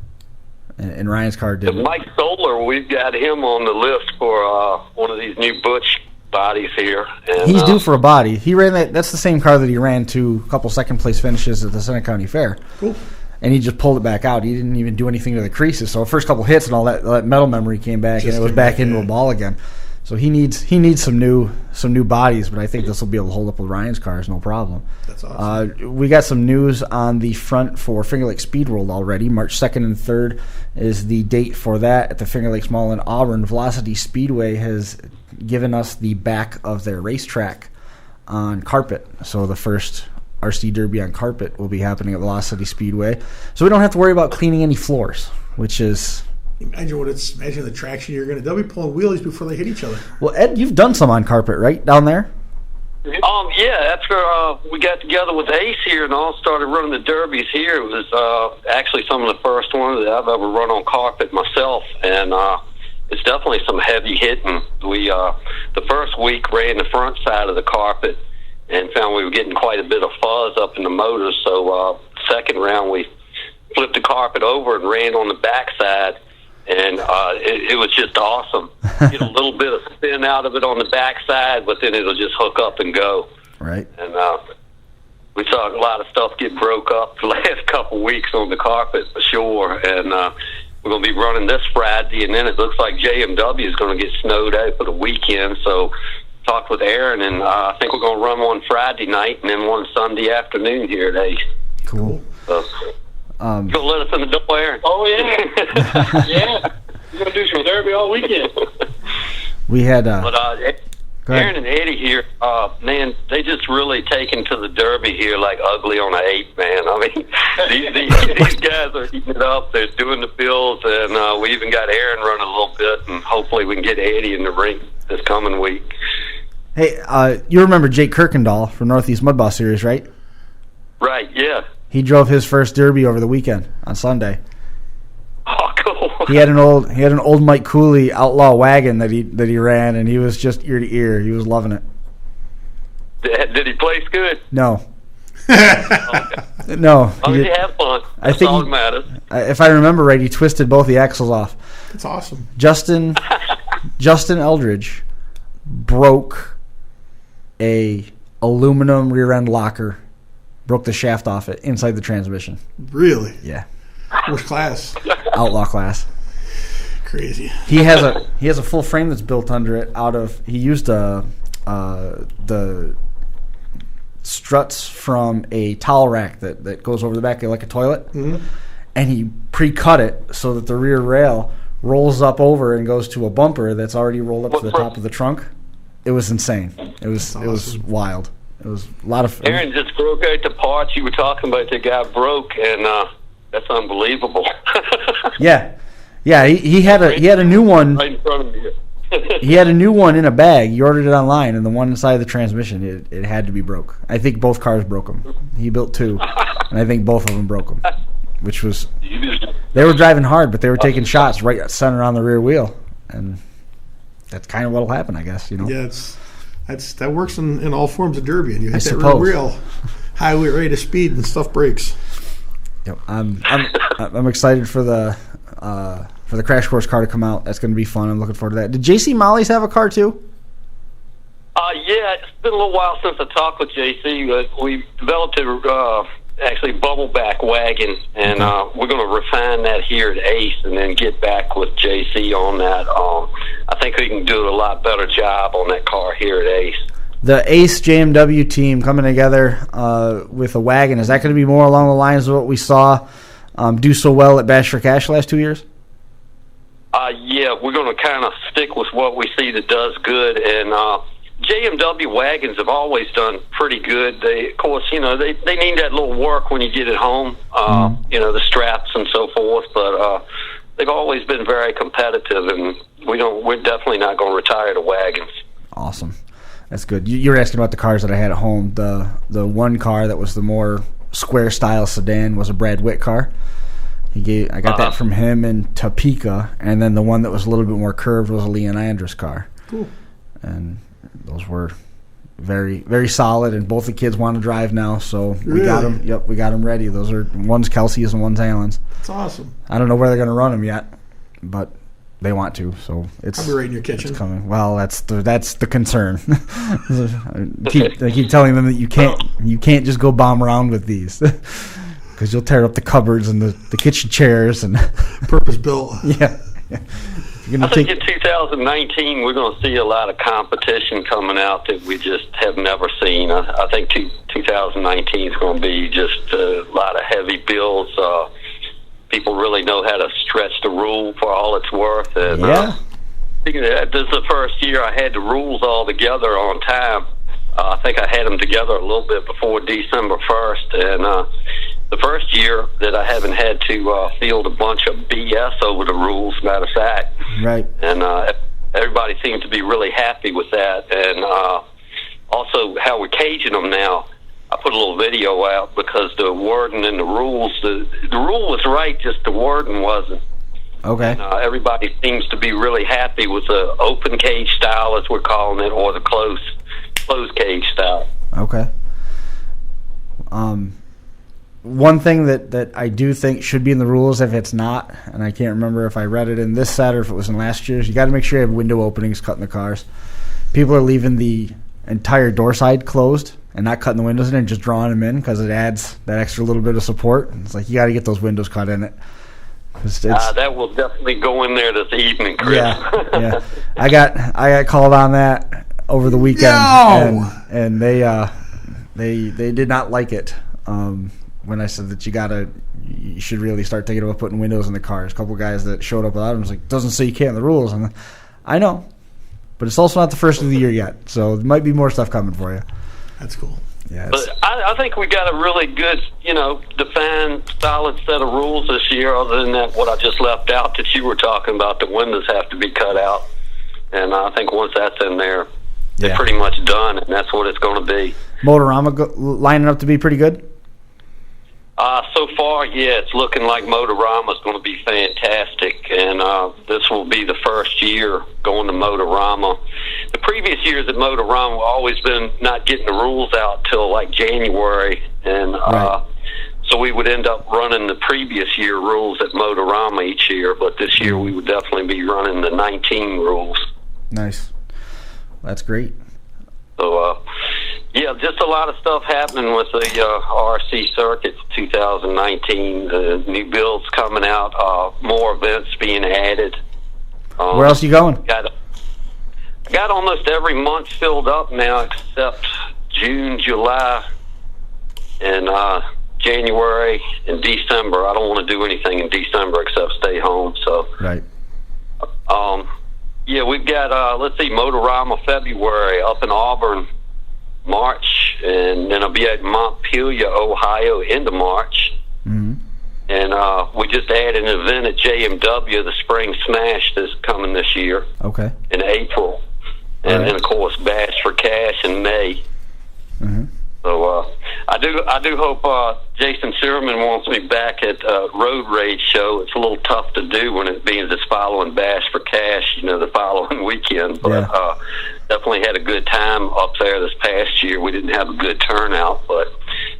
And Ryan's car didn't. Mike Soler, we've got him on the list for one of these new Butch bodies here. And, he's due for a body. He ran that. That's the same car that he ran to a couple second place finishes at the Senate County Fair. Cool. And he just pulled it back out. He didn't even do anything to the creases. So the first couple hits and all that metal memory came back, and it was back into a ball again. So he needs some new bodies, but I think this will be able to hold up with Ryan's cars, no problem. That's awesome. We got some news on the front for Finger Lakes Speed World already. March 2nd and 3rd is the date for that at the Finger Lakes Mall in Auburn. Velocity Speedway has given us the back of their racetrack on carpet. So the first RC Derby on carpet will be happening at Velocity Speedway. So we don't have to worry about cleaning any floors, which is... Imagine the traction you're going to. They'll be pulling wheelies before they hit each other. Well, Ed, you've done some on carpet, right, down there? Yeah, after we got together with Ace here and all started running the derbies here, it was actually some of the first ones that I've ever run on carpet myself, and it's definitely some heavy hitting. We the first week ran the front side of the carpet and found we were getting quite a bit of fuzz up in the motors, so second round we flipped the carpet over and ran on the back side. And it was just awesome. Get a little bit of spin out of it on the backside, but then it'll just hook up and go. Right. And we saw a lot of stuff get broke up the last couple weeks on the carpet for sure. And we're going to be running this Friday, and then it looks like JMW is going to get snowed out for the weekend. So talked with Aaron, and I think we're going to run one Friday night and then one Sunday afternoon here today. Cool. So, you'll let us in the door, Aaron? Oh, yeah. Yeah. We're going to do some derby all weekend. We had... Aaron and Eddie here, man, they just really taken to the derby here like ugly on an 8, man. I mean, these guys are eating it up. They're doing the bills, and we even got Aaron running a little bit, and hopefully we can get Eddie in the ring this coming week. Hey, you remember Jake Kirkendall from Northeast Mud Boss Series, right? Right, yeah. He drove his first derby over the weekend on Sunday. Oh, cool. He had an old Mike Cooley outlaw wagon that he ran, and he was just ear to ear. He was loving it. Did he place good? No. Okay. No. He have fun. That's all that matters. If I remember right, he twisted both the axles off. That's awesome. Justin Eldridge broke a aluminum rear end locker. Broke the shaft off it inside the transmission. Really? Yeah. Which class? Outlaw class. Crazy. He has a full frame that's built under it. He used the struts from a towel rack that goes over the back like a toilet, and he pre-cut it so that the rear rail rolls up over and goes to a bumper that's already rolled up to the top of the trunk. It was insane. It was wild. It was a lot of fun. Aaron just broke out the parts you were talking about. The guy broke, and That's unbelievable. Yeah. He had a new one. Right in front of me. He had a new one in a bag. He ordered it online, and the one inside of the transmission, it had to be broke. I think both cars broke them. He built two, and I think both of them broke them, which was they were driving hard, but they were taking shots right center on the rear wheel, and that's kind of what'll happen, I guess. Yeah, that works in all forms of derby, and you hit that suppose. real highway rate of speed, and stuff breaks. Yep. I'm excited for the Crash Course car to come out. That's going to be fun. I'm looking forward to that. Did JC Molly's have a car too? Yeah, it's been a little while since I talked with JC. We developed actually bubble back wagon, and we're going to refine that here at Ace, and then get back with JC on that. I think we can do a lot better job on that car here at Ace. The Ace JMW team coming together with a wagon, is that going to be more along the lines of what we saw do so well at Bash for Cash the last 2 years? Yeah, we're going to kind of stick with what we see that does good, and JMW wagons have always done pretty good. They, of course, they need that little work when you get it home, the straps and so forth, but they've always been very competitive, and we're definitely not going to retire the wagons. Awesome. That's good. You were asking about the cars that I had at home. The one car that was the more square style sedan was a Brad Witt car. I got that from him in Topeka, and then the one that was a little bit more curved was a Leon Andrus car. Cool. And those were very, very solid, and both the kids want to drive now, so we got them. Yep, we got them ready. Those are one's Kelsey's and one's Allen's. That's awesome. I don't know where they're going to run them yet, but they want to, so it's probably right in your kitchen. It's coming. Well, that's the concern. I keep telling them that you can't just go bomb around with these because you'll tear up the cupboards and the kitchen chairs and purpose built. Yeah. I think in 2019 we're going to see a lot of competition coming out that we just have never seen. I think 2019 is going to be just a lot of heavy builds. People really know how to stretch the rule for all it's worth. And, this is the first year I had the rules all together on time. I think I had them together a little bit before December 1st. And the first year that I haven't had to field a bunch of BS over the rules, matter of fact. Right. And everybody seems to be really happy with that. And also how we're caging them now. I put a little video out because the wording and the rules, the rule was right, just the wording wasn't. Okay. And, everybody seems to be really happy with the open cage style, as we're calling it, or the closed cage style. Okay. One thing that I do think should be in the rules, if it's not, and I can't remember if I read it in this set or if it was in last year's, you got to make sure you have window openings cut in the cars. People are leaving the entire door side closed and not cutting the windows in and just drawing them in because it adds that extra little bit of support. It's like you got to get those windows cut in it. That will definitely go in there this evening, Chris. Yeah. I got called on that over the weekend, and they did not like it when I said that you should really start thinking about putting windows in the cars. A couple of guys that showed up without them was like, doesn't say you can't in the rules, and I know, but it's also not the first of the year yet, so there might be more stuff coming for you. That's cool. Yeah, but I think we got a really good, defined, solid set of rules this year. Other than that, what I just left out that you were talking about, the windows have to be cut out, and I think once that's in there, it's pretty much done, and that's what it's going to be. Motorama lining up to be pretty good. So far, it's looking like Motorama is going to be fantastic, and this will be the first year going to Motorama. The previous years at Motorama have always been not getting the rules out till like January, and so we would end up running the previous year rules at Motorama each year, but this year we would definitely be running the 19 rules. Nice. That's great. So, just a lot of stuff happening with the RC circuits 2019. The new builds coming out, more events being added. Where else are you going? I got almost every month filled up now except June, July, and January and December. I don't want to do anything in December except stay home. So, right. We've got, Motorama February up in Auburn, March, and then I'll be at Montpelier, Ohio, into March. Mm-hmm. And we just added an event at JMW, the Spring Smash, that's coming this year. Okay. In April. And then, of course, Bash for Cash in May. Mm-hmm. So I do hope Jason Searman wants me back at Road Rage Show. It's a little tough to do when it being just following Bash for Cash, the following weekend. But definitely had a good time up there this past year. We didn't have a good turnout, but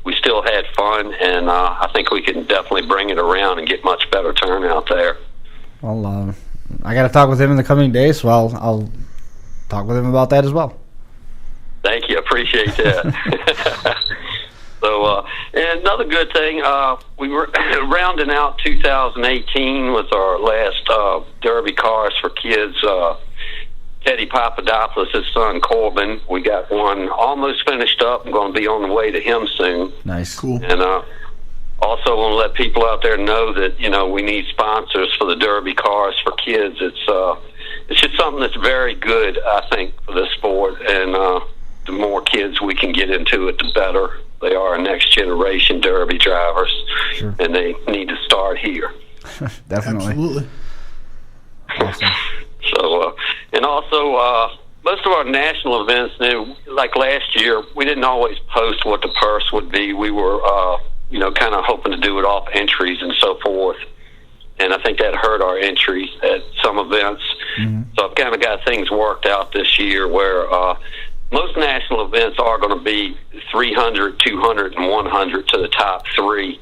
we still had fun, and I think we can definitely bring it around and get much better turnout there. Well, I got to talk with him in the coming days, so I'll talk with him about that as well. Thank you. I appreciate that. So, and another good thing, we were rounding out 2018 with our last Derby Cars for Kids. Teddy Papadopoulos, his son Corbin, we got one almost finished up. I'm going to be on the way to him soon. Nice. Cool. And also want to let people out there know that, we need sponsors for the Derby Cars for Kids. It's just something that's very good, I think, for this sport. And the more kids we can get into it, the better. They are our next generation Derby drivers, sure. And they need to start here. Definitely. Absolutely. Awesome. So, and also, most of our national events, like last year, we didn't always post what the purse would be. We were, kind of hoping to do it off entries and so forth. And I think that hurt our entries at some events. Mm-hmm. So I've kind of got things worked out this year where most national events are going to be 300, 200, and 100 to the top three.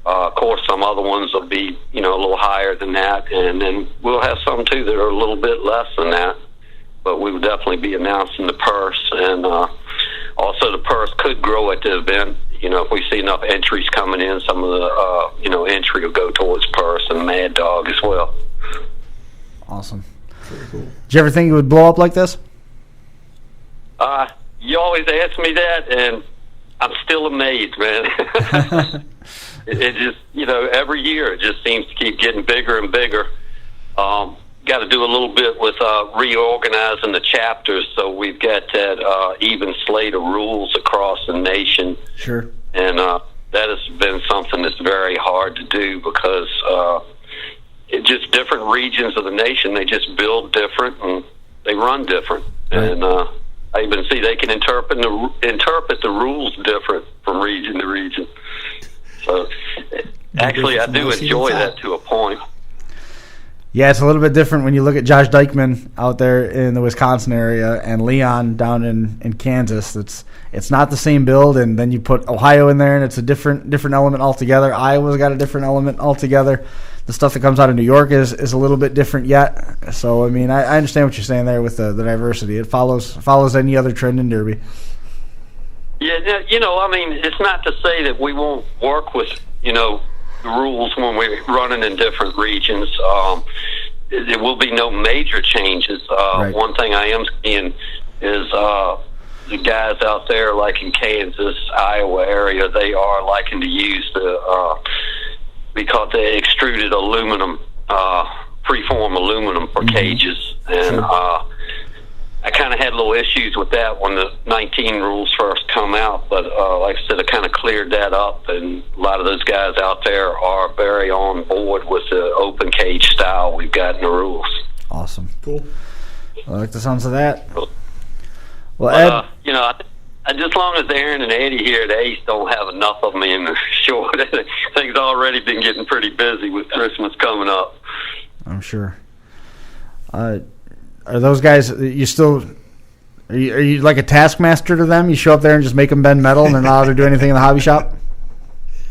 Of course, some other ones will be, a little higher than that. And then we'll have some, too, that are a little bit less than that. But we will definitely be announcing the purse. And also the purse could grow at the event. If we see enough entries coming in, some of the, entry will go towards purse and Mad Dog as well. Awesome. Very cool. Did you ever think it would blow up like this? You always ask me that, and I'm still amazed, man. It just, every year it just seems to keep getting bigger and bigger. Got to do a little bit with reorganizing the chapters, so we've got that even slate of rules across the nation. Sure. And that has been something that's very hard to do because it just different regions of the nation, they just build different and they run different. Right. And I even see they can interpret the rules different from region to region. So actually, I do enjoy that to a point. Yeah, it's a little bit different when you look at Josh Dykman out there in the Wisconsin area and Leon down in Kansas. It's not the same build, and then you put Ohio in there, and it's a different element altogether. Iowa's got a different element altogether. The stuff that comes out of New York is a little bit different yet. So, I mean, I understand what you're saying there with the diversity. It follows any other trend in Derby. Yeah, I mean, it's not to say that we won't work with, the rules when we're running in different regions. There will be no major changes. Right. One thing I am seeing is the guys out there, like in Kansas, Iowa area, they are liking to use we call it the extruded aluminum, preform aluminum for cages. And I kind of had little issues with that when the 19 rules first come out, but like I said, I kind of cleared that up, and a lot of those guys out there are very on board with the open cage style we've got in the rules. Awesome. Cool. I like the sounds of that. Well, Ed, just as long as Aaron and Eddie here at Ace don't have enough of me in the short, things already been getting pretty busy with Christmas coming up. I'm sure. Are those guys? Are you like a taskmaster to them? You show up there and just make them bend metal, and they're not allowed to do anything in the hobby shop.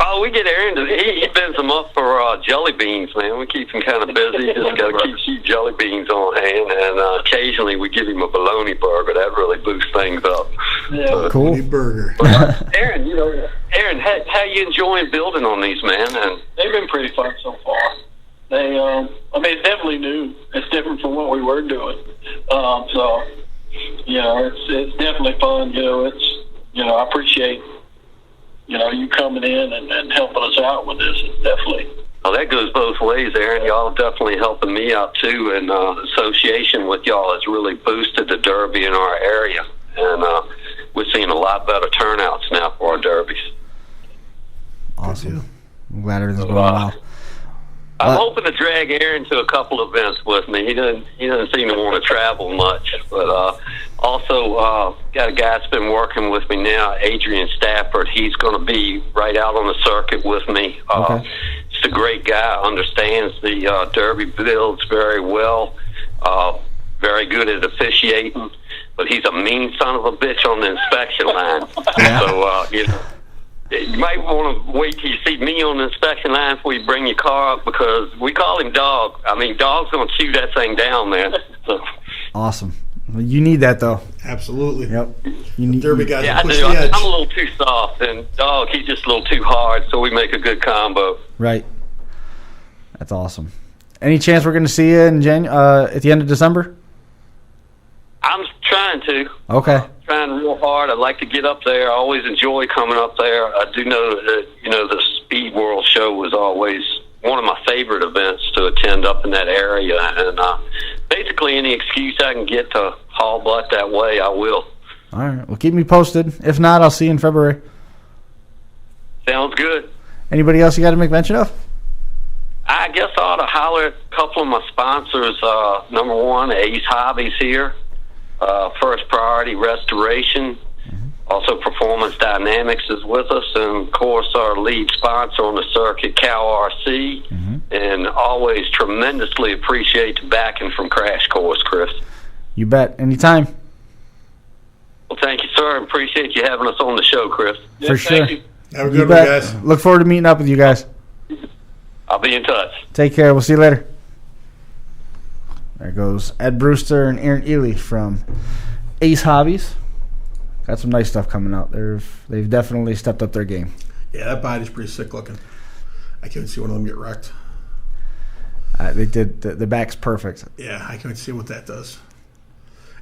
Oh, we get Aaron he bends them up for jelly beans, man. We keep him kind of busy. Just got to keep jelly beans on hand, and occasionally we give him a bologna burger. That really boosts things up. Yeah, cool burger. Aaron, how you enjoying building on these, man? And they've been pretty fun so far. They, it's definitely new. It's different from what we were doing. So, it's definitely fun. I appreciate, you coming in and helping us out with this. It's definitely. Well, that goes both ways, Aaron. Y'all are definitely helping me out, too. And the association with y'all has really boosted the Derby in our area. And we're seeing a lot better turnouts now for our Derbies. Awesome. I'm glad everything's going well. I'm hoping to drag Aaron to a couple events with me. He doesn't seem to want to travel much, but also got a guy that's been working with me now, Adrian Stafford. He's going to be right out on the circuit with me. Okay. He's a great guy, understands the Derby builds very well, very good at officiating, but he's a mean son of a bitch on the inspection line. Yeah. So, you might want to wait till you see me on the inspection line before you bring your car up, because we call him Dog. I mean, Dog's going to chew that thing down, man. So. Awesome. Well, you need that, though. Absolutely. Yep. You need Derby guys. Yeah, I push do. the edge. I'm a little too soft, and Dog, he's just a little too hard, so we make a good combo. Right. That's awesome. Any chance we're going to see you in at the end of December? I'm trying to. Okay. Trying real hard. I'd like to get up there. I always enjoy coming up there. I do know that, the Speed World show was always one of my favorite events to attend up in that area. And basically any excuse I can get to haul butt that way, I will. All right. Well, keep me posted. If not, I'll see you in February. Sounds good. Anybody else you got to make mention of? I guess I ought to holler at a couple of my sponsors. Number one, Ace Hobbies here. First Priority Restoration. Also, Performance Dynamics is with us. And, of course, our lead sponsor on the circuit, Cal RC. And always tremendously appreciate the backing from Crash Course, Chris. You bet. Anytime. Well, thank you, sir. Appreciate you having us on the show, Chris. For sure. Thank you. Have a You good one, bet. guys. Look forward to meeting up with you guys. I'll be in touch. Take care. We'll see you later. There goes Ed Brewster and Aaron Ely from Ace Hobbies. Got some nice stuff coming out. They've definitely stepped up their game. Yeah, that body's pretty sick looking. I can't see one of them get wrecked. They did. The back's perfect. Yeah, I can't see what that does.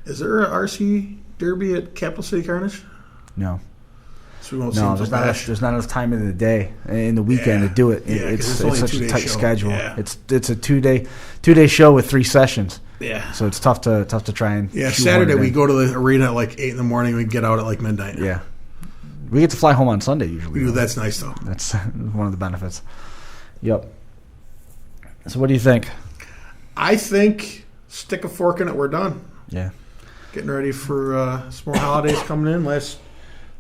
Is there a RC Derby at Capital City Carnage? No. So we won't see No, them there's not enough time in the day, in the weekend to do it. Yeah, 'cause It's it's only a such a 2-day tight show. schedule. Yeah. It's a two-day show with 3 sessions. Yeah. So it's tough to try and. Yeah, shoehorn Saturday it in. we go to the arena at like 8 in the morning. We get out at like midnight. Yeah. We get to fly home on Sunday usually. Ooh, that's nice though. That's one of the benefits. Yep. So what do you think? I think stick a fork in it. We're done. Yeah. Getting ready for some more holidays coming in.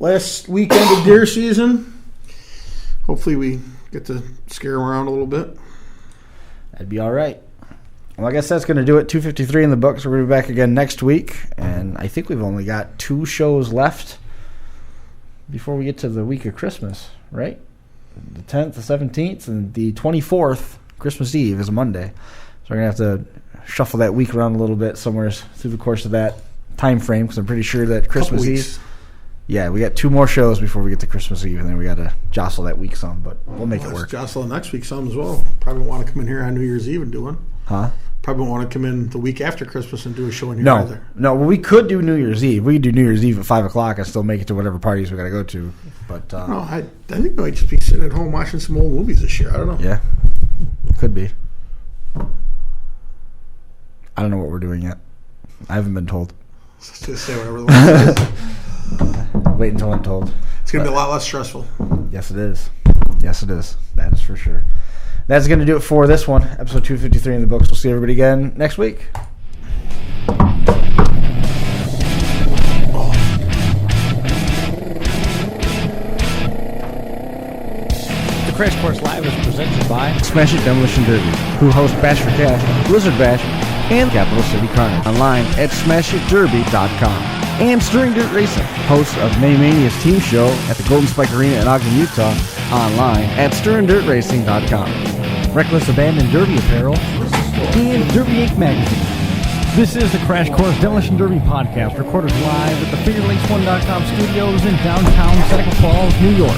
Last weekend of deer season. Hopefully we get to scare them around a little bit. That'd be all right. Well, I guess that's going to do it. 253 in the books. We're going to be back again next week. And I think we've only got 2 shows left before we get to the week of Christmas, right? The 10th, the 17th, and the 24th, Christmas Eve, is a Monday. So we're going to have to shuffle that week around a little bit somewhere through the course of that time frame, because I'm pretty sure that Christmas Eve. Yeah, we got 2 more shows before we get to Christmas Eve, and then we got to jostle that week some, but we'll make it work. Jostle next week some as well. Probably won't want to come in here on New Year's Eve and do one. Huh? Probably won't want to come in the week after Christmas and do a show in here either. No. Well, we could do New Year's Eve. We could do New Year's Eve at 5 o'clock and still make it to whatever parties we got to go to. But No, I think we might just be sitting at home watching some old movies this year. I don't know. Yeah, could be. I don't know what we're doing yet. I haven't been told. Just say whatever the word is. Wait until I'm told. It's going to be a lot less stressful. Yes, it is. Yes, it is. That is for sure. That's going to do it for this one, episode 253 in the books. We'll see everybody again next week. The Crash Course Live is presented by Smash It Demolition Derby, who host Bash for Cash, Blizzard Bash, and Capital City Carnage. Online at smashitderby.com. And Stirring Dirt Racing, hosts of Maymania's team show at the Golden Spike Arena in Ogden, Utah. Online at stirringdirtracing.com. Reckless Abandon Derby Apparel, and Derby Inc. Magazine. This is the Crash Course Demolition Derby podcast, recorded live at the FingerLakes1.com studios in downtown Seneca Falls, New York.